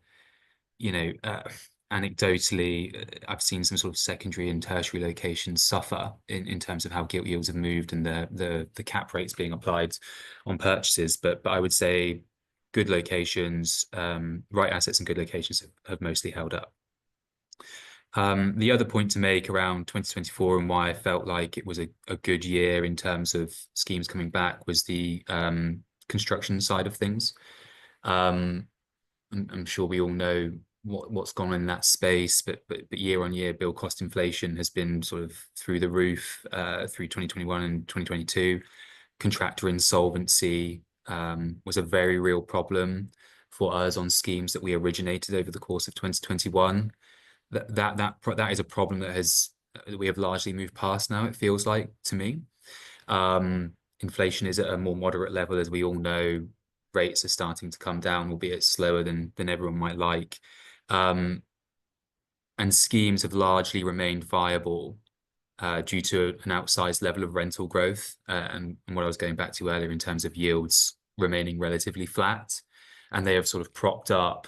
anecdotally, I've seen some sort of secondary and tertiary locations suffer in terms of how gilt yields have moved and the cap rates being applied on purchases. But I would say good locations, right assets and good locations have mostly held up. The other point to make around 2024 and why I felt like it was a good year in terms of schemes coming back was the construction side of things. I'm sure we all know what's gone on in that space, but year on year, build cost inflation has been sort of through the roof through 2021 and 2022. Contractor insolvency was a very real problem for us on schemes that we originated over the course of 2021. That is a problem that we have largely moved past now, it feels like to me. Inflation is at a more moderate level, as we all know. Rates are starting to come down, albeit slower than everyone might like. And schemes have largely remained viable due to an outsized level of rental growth and what I was going back to earlier in terms of yields remaining relatively flat. And they have sort of propped up,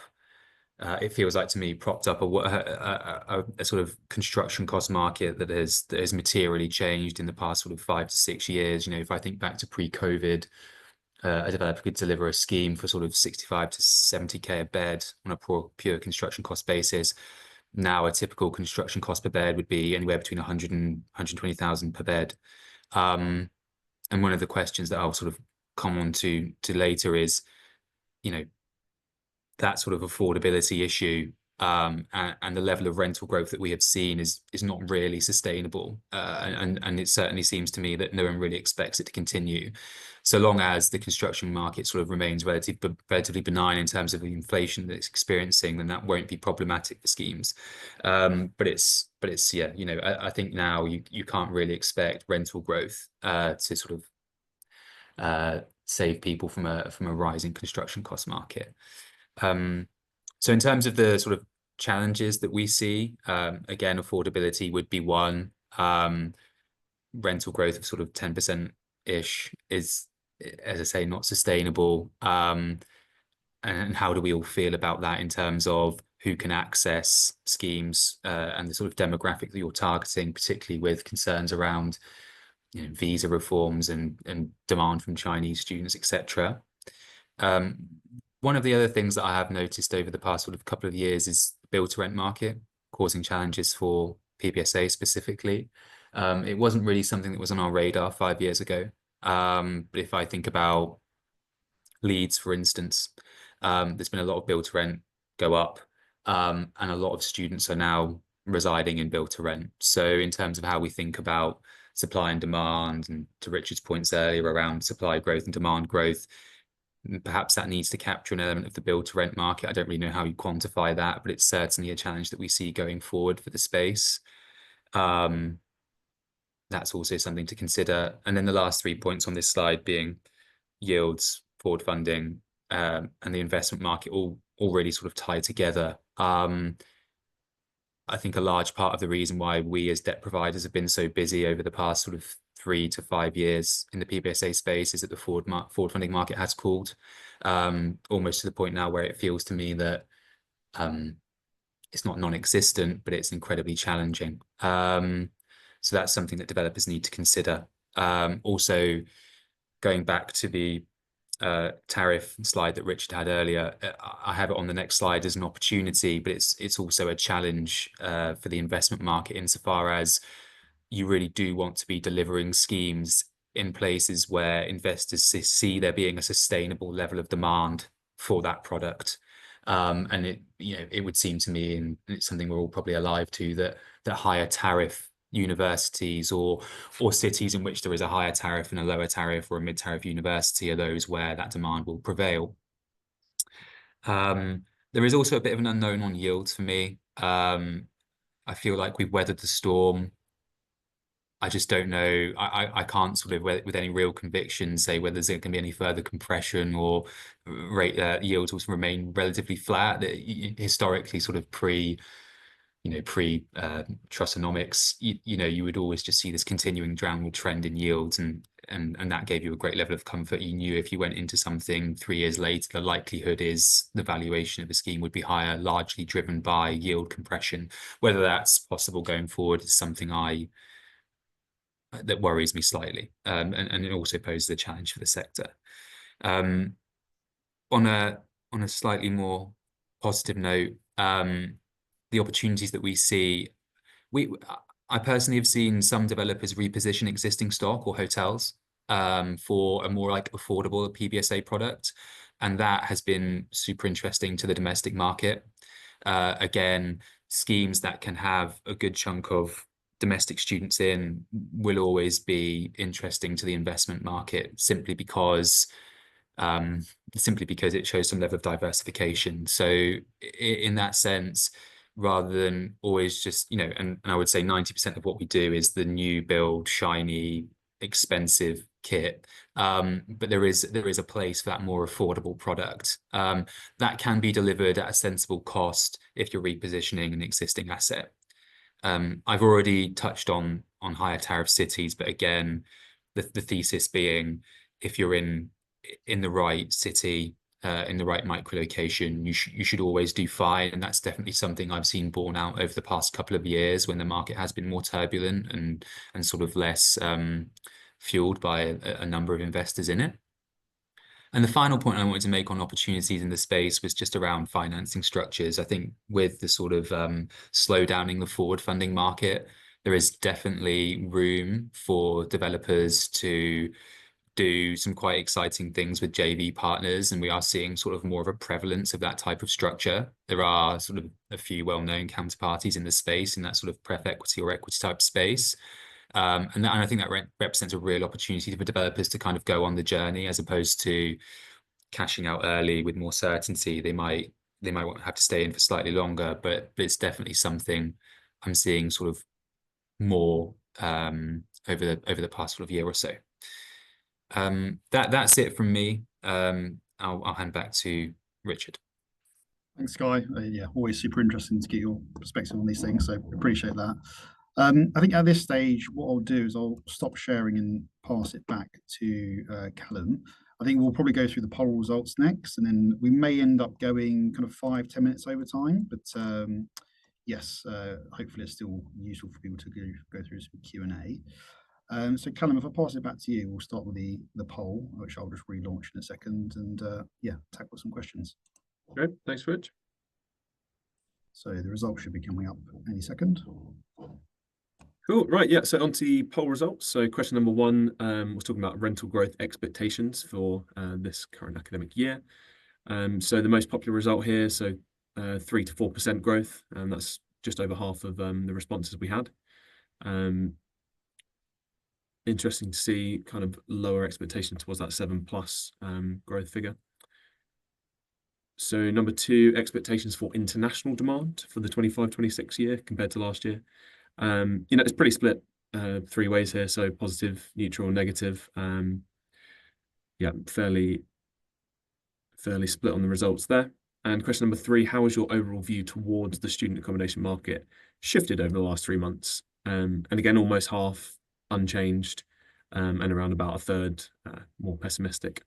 it feels like to me, propped up a sort of construction cost market that has materially changed in the past sort of 5 to 6 years. You know, if I think back to pre-COVID, a developer could deliver a scheme for sort of 65 to 70k a bed on a pure construction cost basis. Now a typical construction cost per bed would be anywhere between 100 and 120,000 per bed. And one of the questions that I'll sort of come on to later is, you know, that sort of affordability issue and the level of rental growth that we have seen is not really sustainable. And it certainly seems to me that no one really expects it to continue. So long as the construction market sort of remains relatively benign in terms of the inflation that it's experiencing, then that won't be problematic for schemes. But it's yeah, you know, I think now you can't really expect rental growth to sort of save people from a rising construction cost market. So in terms of the sort of challenges that we see, again, affordability would be one. Rental growth of sort of 10%-ish is, as I say, not sustainable. And how do we all feel about that in terms of who can access schemes and the sort of demographic that you're targeting, particularly with concerns around, you know, visa reforms and demand from Chinese students, etc. One of the other things that I have noticed over the past sort of couple of years is the build-to-rent market causing challenges for PBSA specifically. It wasn't really something that was on our radar 5 years ago. But if I think about Leeds, for instance, there's been a lot of build-to-rent go up, and a lot of students are now residing in build-to-rent. So in terms of how we think about supply and demand, and to Richard's points earlier around supply growth and demand growth, perhaps that needs to capture an element of the build-to-rent market. I don't really know how you quantify that, but it's certainly a challenge that we see going forward for the space. That's also something to consider. And then the last 3 points on this slide being yields, forward funding, and the investment market all really sort of tie together. I think a large part of the reason why we as debt providers have been so busy over the past sort of 3 to 5 years in the PBSA space is that the forward funding market has cooled, almost to the point now where it feels to me that it's not non-existent, but it's incredibly challenging. So that's something that developers need to consider. Also, going back to the tariff slide that Richard had earlier, I have it on the next slide as an opportunity, but it's also a challenge for the investment market insofar as you really do want to be delivering schemes in places where investors see there being a sustainable level of demand for that product. And it would seem to me, and it's something we're all probably alive to, that higher tariff universities or cities in which there is a higher tariff and a lower tariff or a mid-tariff university are those where that demand will prevail. There is also a bit of an unknown on yields for me. I feel like we've weathered the storm. I just don't know. I can't sort of with any real conviction say whether there's going to be any further compression or yields will remain relatively flat. Historically, sort of pre Trussonomics, you would always just see this continuing downward trend in yields, and and that gave you a great level of comfort. You knew if you went into something 3 years later, the likelihood is the valuation of a scheme would be higher, largely driven by yield compression. Whether that's possible going forward is something that worries me slightly, and it also poses a challenge for the sector. On a slightly more positive note, the opportunities that we see, I personally have seen some developers reposition existing stock or hotels for a more like affordable PBSA product, and that has been super interesting to the domestic market. Again, schemes that can have a good chunk of domestic students in will always be interesting to the investment market, simply because it shows some level of diversification. So in that sense, rather than always just, and I would say 90% of what we do is the new build, shiny, expensive kit. But there is a place for that more affordable product that can be delivered at a sensible cost if you're repositioning an existing asset. I've already touched on higher tariff cities, but again, the thesis being, if you're in the right city, in the right micro location, you should always do fine, and that's definitely something I've seen borne out over the past couple of years when the market has been more turbulent and sort of less fueled by a number of investors in it. And the final point I wanted to make on opportunities in the space was just around financing structures. I think with the sort of slowdown in the forward funding market, there is definitely room for developers to do some quite exciting things with JV partners, and we are seeing sort of more of a prevalence of that type of structure. There are sort of a few well-known counterparties in the space in that sort of pref equity or equity type space. And I think that represents a real opportunity for developers to kind of go on the journey, as opposed to cashing out early with more certainty. They might have to stay in for slightly longer, but it's definitely something I'm seeing sort of more over the past sort of year or so. That's it from me. I'll hand back to Richard. Thanks, Guy. Yeah, always super interesting to get your perspective on these things, so appreciate that. I think at this stage, what I'll do is I'll stop sharing and pass it back to Calum. I think we'll probably go through the poll results next, and then we may end up going kind of 5-10 minutes over time. But yes, hopefully it's still useful for people to go through some Q&A. So Calum, if I pass it back to you, we'll start with the poll, which I'll just relaunch in a second, and yeah, tackle some questions. Great, thanks, Rich. So the results should be coming up any second. Cool, right, yeah, so on to the poll results. So question number 1 was talking about rental growth expectations for this current academic year. So the most popular result here, so 3 to 4% growth, and that's just over half of the responses we had. Interesting to see kind of lower expectation towards that 7+ growth figure. So number 2, expectations for international demand for the 25-26 year compared to last year. It's pretty split 3 ways here, so positive, neutral, negative. Yeah, fairly split on the results there. And question number 3, how has your overall view towards the student accommodation market shifted over the last 3 months? And again, almost half unchanged, and around about a third more pessimistic.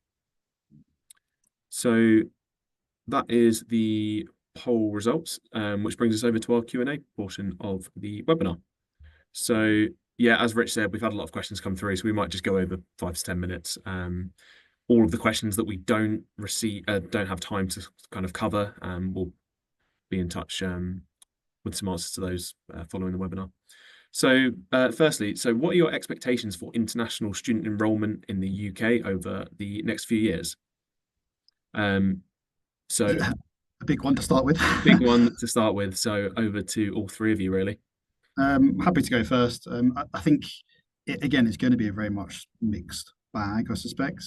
So that is the poll results, which brings us over to our Q&A portion of the webinar. So yeah, as Rich said, we've had a lot of questions come through, so we might just go over 5 to 10 minutes. All of the questions that we don't have time to kind of cover, we'll be in touch with some answers to those following the webinar. So firstly, what are your expectations for international student enrolment in the UK over the next few years? So a big one to start with. Big one to start with. So over to all 3 of you, really. Happy to go first. I think, again, it's going to be a very much mixed bag, I suspect,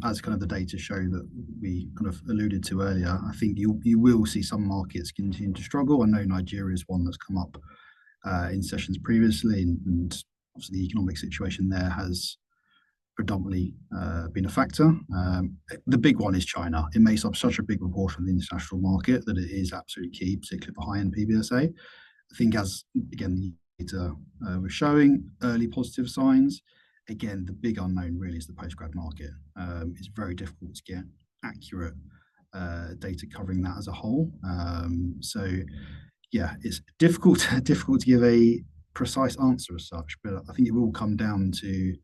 as kind of the data show that we kind of alluded to earlier. I think you will see some markets continue to struggle. I know Nigeria is one that's come up in sessions previously, and obviously the economic situation there has predominantly been a factor. The big one is China. It makes up such a big proportion of the international market that it is absolutely key, particularly for high-end PBSA. I think, as again the data was showing, early positive signs, again, the big unknown really is the postgrad market. It's very difficult to get accurate data covering that as a whole. So yeah, it's difficult to give a precise answer as such, but I think it will come down to,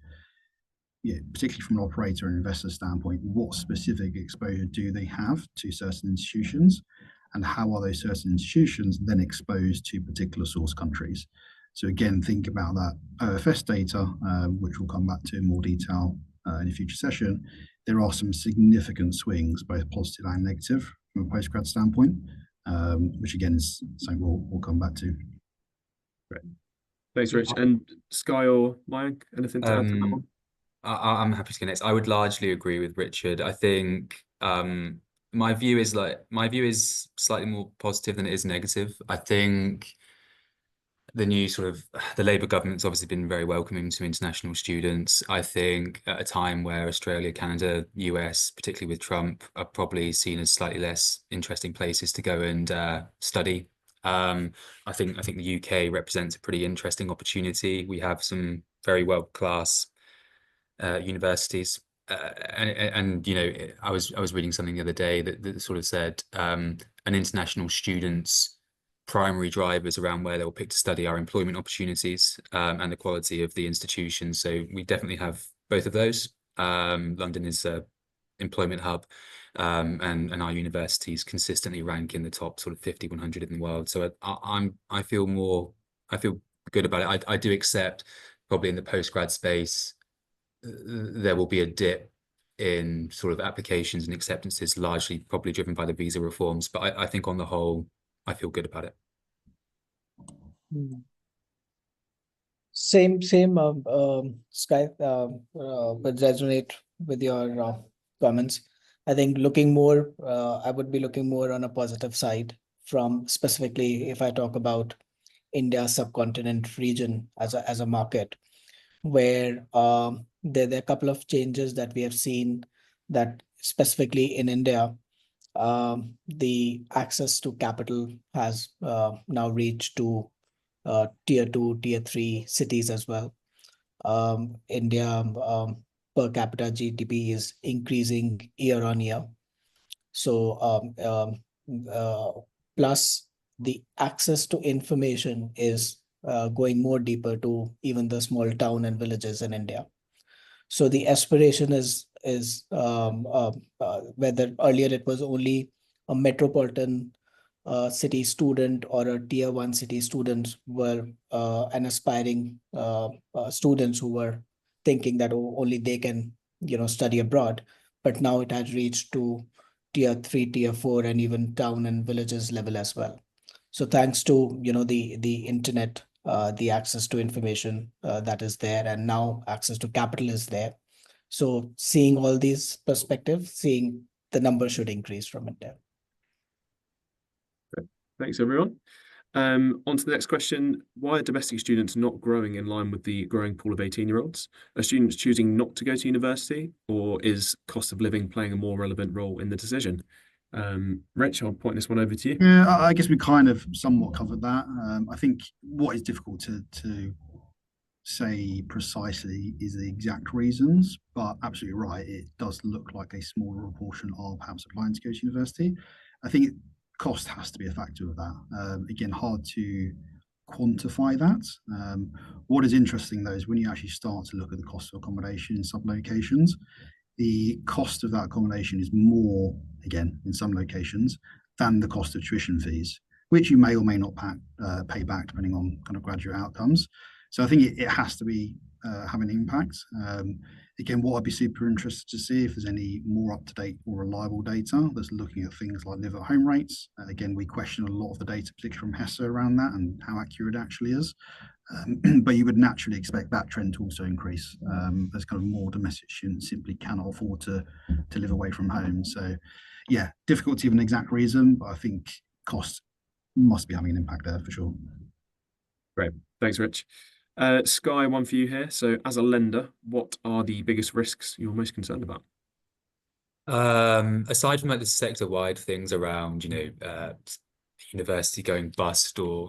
yeah, particularly from an operator and investor standpoint, what specific exposure do they have to certain institutions, and how are those certain institutions then exposed to particular source countries? So again, think about that OFS data, which we'll come back to in more detail in a future session. There are some significant swings, both positive and negative, from a postgrad standpoint, which again is something we'll come back to. Great. Thanks, Rich. And Sky or Mayank, anything to add to that one? I'm happy to go next. I would largely agree with Richard. I think my view is slightly more positive than it is negative. I think the new the Labour government's obviously been very welcoming to international students. I think at a time where Australia, Canada, US, particularly with Trump, are probably seen as slightly less interesting places to go and study. I think the UK represents a pretty interesting opportunity. We have some very world-class universities, and you know, I was reading something the other day that sort of said an international student's primary drivers around where they'll pick to study are employment opportunities and the quality of the institution. So we definitely have both of those. London is a employment hub, and our universities consistently rank in the top sort of 50, 100 in the world. So I feel good about it. I do accept probably in the postgrad space there will be a dip in sort of applications and acceptances, largely probably driven by the visa reforms. But I think on the whole, I feel good about it. Same, Sky, would resonate with your comments. I think I would be looking more on a positive side from specifically if I talk about India subcontinent region as a market, where there are a couple of changes that we have seen that specifically in India, the access to capital has now reached to tier 2, tier 3 cities as well. India per capita GDP is increasing year on year. So plus the access to information is going more deeper to even the small town and villages in India. So the aspiration is whether earlier it was only a metropolitan city student or a tier 1 city student were an aspiring students who were thinking that only they can study abroad, but now it has reached to tier 3, tier 4, and even town and villages level as well. So thanks to the internet, the access to information that is there, and now access to capital is there. So seeing all these perspectives, seeing the number should increase from it there. Great. Thanks, everyone. On to the next question. Why are domestic students not growing in line with the growing pool of 18-year-olds? Are students choosing not to go to university, or is cost of living playing a more relevant role in the decision? Rich, I'll point this one over to you. Yeah, I guess we kind of somewhat covered that. I think what is difficult to say precisely is the exact reasons, but absolutely right, it does look like a smaller proportion are perhaps applying to go to university. I think cost has to be a factor of that. Again, hard to quantify that. What is interesting though is when you actually start to look at the cost of accommodation in some locations, the cost of that accommodation is more, again, in some locations, than the cost of tuition fees, which you may or may not pay back depending on kind of graduate outcomes. So I think it has to be have an impact. Again, what I'd be super interested to see if there's any more up-to-date or reliable data that's looking at things like live-at-home rates. Again, we question a lot of the data, particularly from HESA, around that and how accurate it actually is. But you would naturally expect that trend to also increase as kind of more domestic students simply cannot afford to live away from home. So yeah, difficult to give an exact reason, but I think cost must be having an impact there for sure. Great. Thanks, Rich. Sky, one for you here. So as a lender, what are the biggest risks you're most concerned about? Aside from like the sector-wide things around, university going bust or,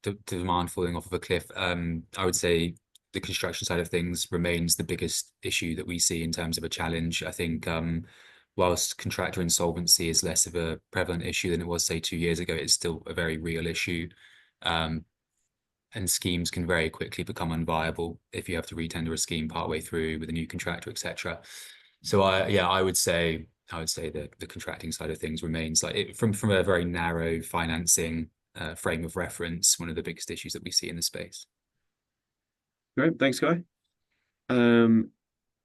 the demand falling off of a cliff, I would say the construction side of things remains the biggest issue that we see in terms of a challenge. I think whilst contractor insolvency is less of a prevalent issue than it was, say, 2 years ago, it's still a very real issue. And schemes can very quickly become unviable if you have to retender a scheme partway through with a new contractor, etc. So I would say that the contracting side of things remains from a very narrow financing frame of reference, one of the biggest issues that we see in the space. Great, thanks, Guy. Trying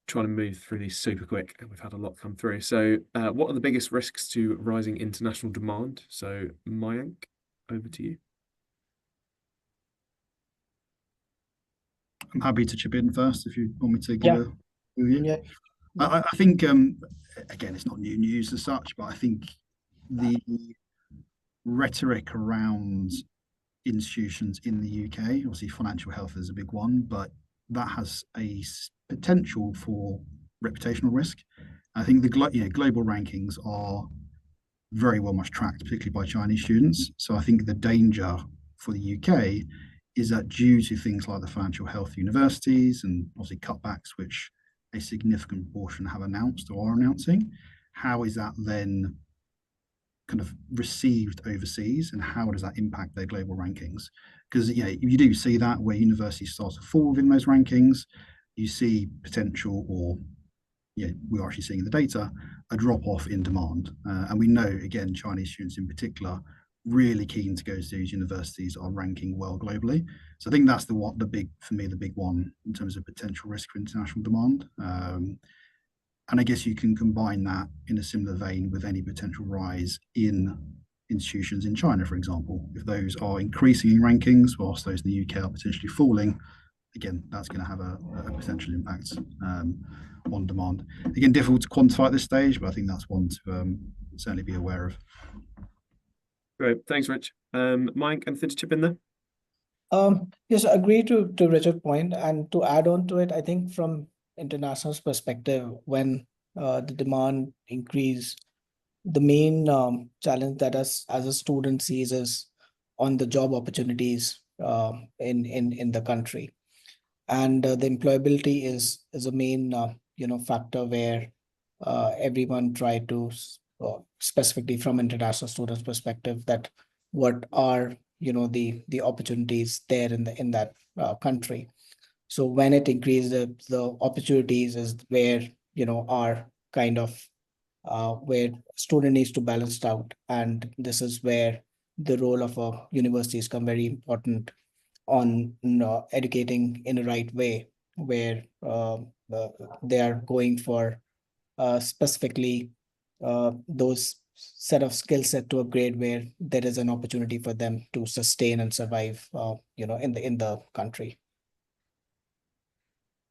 to move through these super quick, and we've had a lot come through. So, what are the biggest risks to rising international demand? So, Mayank, over to you. I'm happy to chip in first if you want me to give a review. Yeah. I think, again, it's not new news as such, but I think the rhetoric around institutions in the UK, obviously financial health is a big one, but that has a potential for reputational risk. I think the global rankings are very well much tracked, particularly by Chinese students. So I think the danger for the UK is that due to things like the financial health universities and obviously cutbacks, which a significant portion have announced or are announcing, how is that then kind of received overseas, and how does that impact their global rankings? Because you do see that where universities start to fall within those rankings, you see potential, or we're actually seeing in the data, a drop off in demand. And we know, again, Chinese students in particular, really keen to go to these universities are ranking well globally. So I think that's the big one in terms of potential risk for international demand. And I guess you can combine that in a similar vein with any potential rise in institutions in China, for example. If those are increasing in rankings, whilst those in the UK are potentially falling, again, that's going to have a potential impact on demand. Again, difficult to quantify at this stage, but I think that's one to certainly be aware of. Great, thanks, Rich. Mike, anything to chip in there? Yes, I agree to Richard's point, and to add on to it, I think from international perspective, when the demand increase, the main challenge that us as a student sees is on the job opportunities in the country, and the employability is a main factor where everyone try to specifically from international students perspective, that what are the opportunities there in that country. So when it increases, the opportunities is where are kind of where student needs to balance it out, and this is where the role of a university is come very important on educating in the right way, where they are going for specifically those set of skill set to upgrade, where there is an opportunity for them to sustain and survive in the country.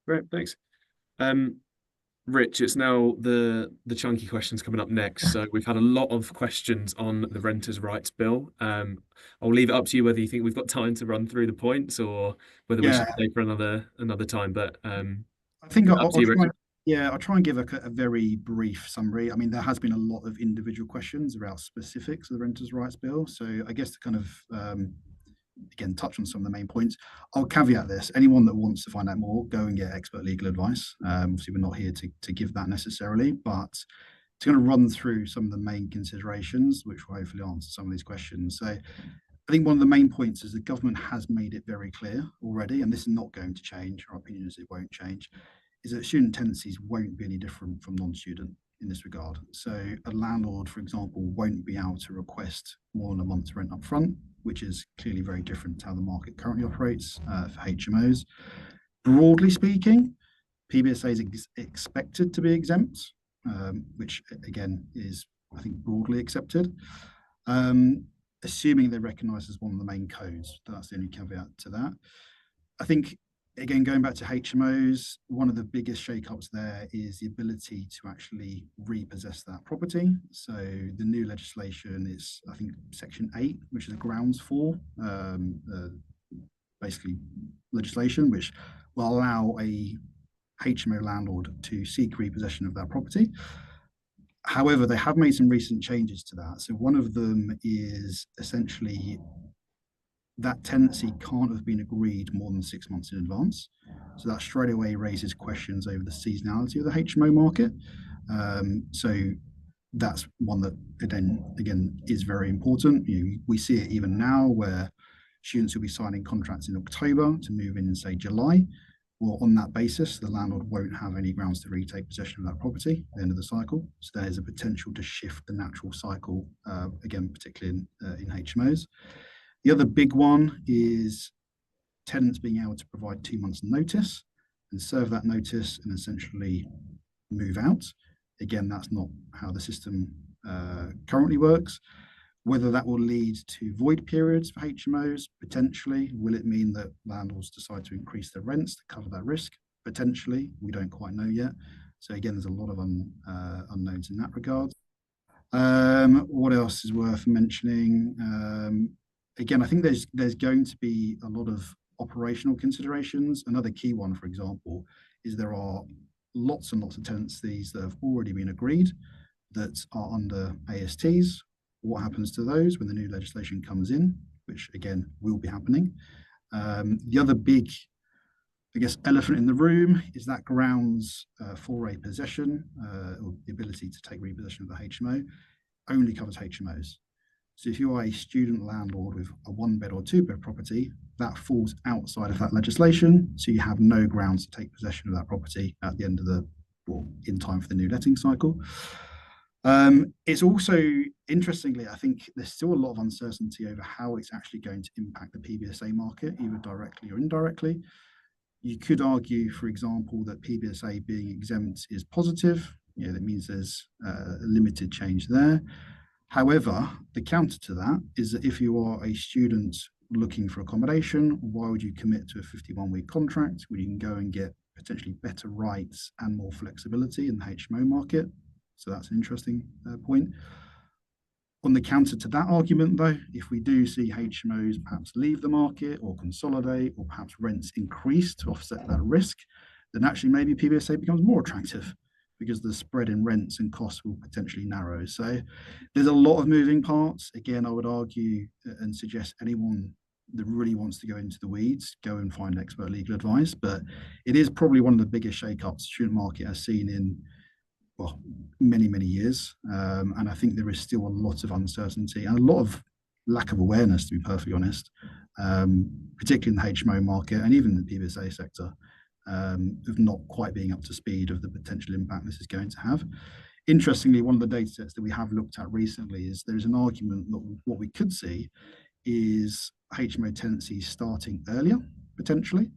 Great, thanks. Rich, it's now the chunky questions coming up next. So we've had a lot of questions on the Renters' Rights Bill. I'll leave it up to you whether you think we've got time to run through the points or whether we should stay for another time. But I think I'll try and give a very brief summary. I mean, there has been a lot of individual questions about specifics of the Renters' Rights Bill. So I guess to kind of again, touch on some of the main points. I'll caveat this. Anyone that wants to find out more, go and get expert legal advice. Obviously, we're not here to give that necessarily, but to kind of run through some of the main considerations, which will hopefully answer some of these questions. So I think one of the main points is the government has made it very clear already, and this is not going to change. Our opinion is it won't change, is that student tenancies won't be any different from non-student in this regard. So a landlord, for example, won't be able to request more than a month's rent up front, which is clearly very different to how the market currently operates for HMOs. Broadly speaking, PBSA is expected to be exempt, which again is, I think, broadly accepted, assuming they're recognised as one of the main codes. That's the only caveat to that. I think, again, going back to HMOs, one of the biggest shake-ups there is the ability to actually repossess that property. So the new legislation is, I think, Section 8, which is a grounds for basically legislation, which will allow a HMO landlord to seek repossession of that property. However, they have made some recent changes to that. So one of them is essentially that tenancy can't have been agreed more than 6 months in advance. So that straight away raises questions over the seasonality of the HMO market. So that's one that again is very important. We see it even now where students will be signing contracts in October to move in say July. Well, on that basis, the landlord won't have any grounds to retake possession of that property at the end of the cycle. So there's a potential to shift the natural cycle, again, particularly in HMOs. The other big one is tenants being able to provide 2 months notice and serve that notice and essentially move out. Again, that's not how the system currently works. Whether that will lead to void periods for HMOs, potentially. Will it mean that landlords decide to increase their rents to cover that risk? Potentially. We don't quite know yet. So again, there's a lot of unknowns in that regard. What else is worth mentioning? Again, I think there's going to be a lot of operational considerations. Another key one, for example, is there are lots and lots of tenancies that have already been agreed that are under ASTs. What happens to those when the new legislation comes in, which again will be happening. The other big, I guess, elephant in the room is that grounds for a possession or the ability to take repossession of the HMO only covers HMOs. So if you are a student landlord with a 1-bed or 2-bed property, that falls outside of that legislation. So you have no grounds to take possession of that property at the end of in time for the new letting cycle. It's also, interestingly, I think there's still a lot of uncertainty over how it's actually going to impact the PBSA market, either directly or indirectly. You could argue, for example, that PBSA being exempt is positive. That means there's a limited change there. However, the counter to that is that if you are a student looking for accommodation, why would you commit to a 51-week contract where you can go and get potentially better rights and more flexibility in the HMO market? So that's an interesting point. On the counter to that argument, though, if we do see HMOs perhaps leave the market or consolidate or perhaps rents increase to offset that risk, then actually maybe PBSA becomes more attractive because the spread in rents and costs will potentially narrow. So there's a lot of moving parts. Again, I would argue and suggest anyone that really wants to go into the weeds, go and find expert legal advice. But it is probably one of the biggest shake-ups the student market has seen in many, many years. And I think there is still a lot of uncertainty and a lot of lack of awareness, to be perfectly honest, particularly in the HMO market and even the PBSA sector, of not quite being up to speed of the potential impact this is going to have. Interestingly, one of the data sets that we have looked at recently is there's an argument that what we could see is HMO tenancies starting earlier, potentially.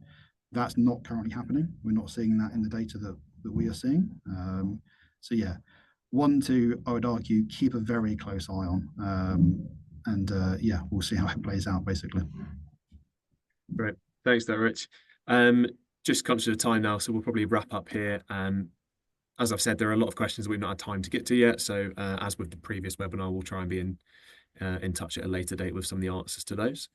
That's not currently happening. We're not seeing that in the data that we are seeing. So yeah, I would argue, keep a very close eye on. Yeah, we'll see how it plays out, basically. Great. Thanks there, Rich. Just conscious of time now, so we'll probably wrap up here. As I've said, there are a lot of questions that we've not had time to get to yet. So as with the previous webinar, we'll try and be in touch at a later date with some of the answers to those.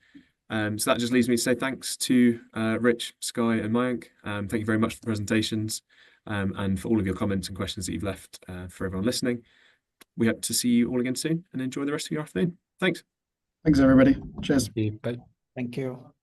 So that just leaves me to say thanks to Rich, Sky and Mayank. Thank you very much for the presentations and for all of your comments and questions that you've left for everyone listening. We hope to see you all again soon and enjoy the rest of your afternoon. Thanks. Thanks, everybody. Cheers. Bye. Thank you.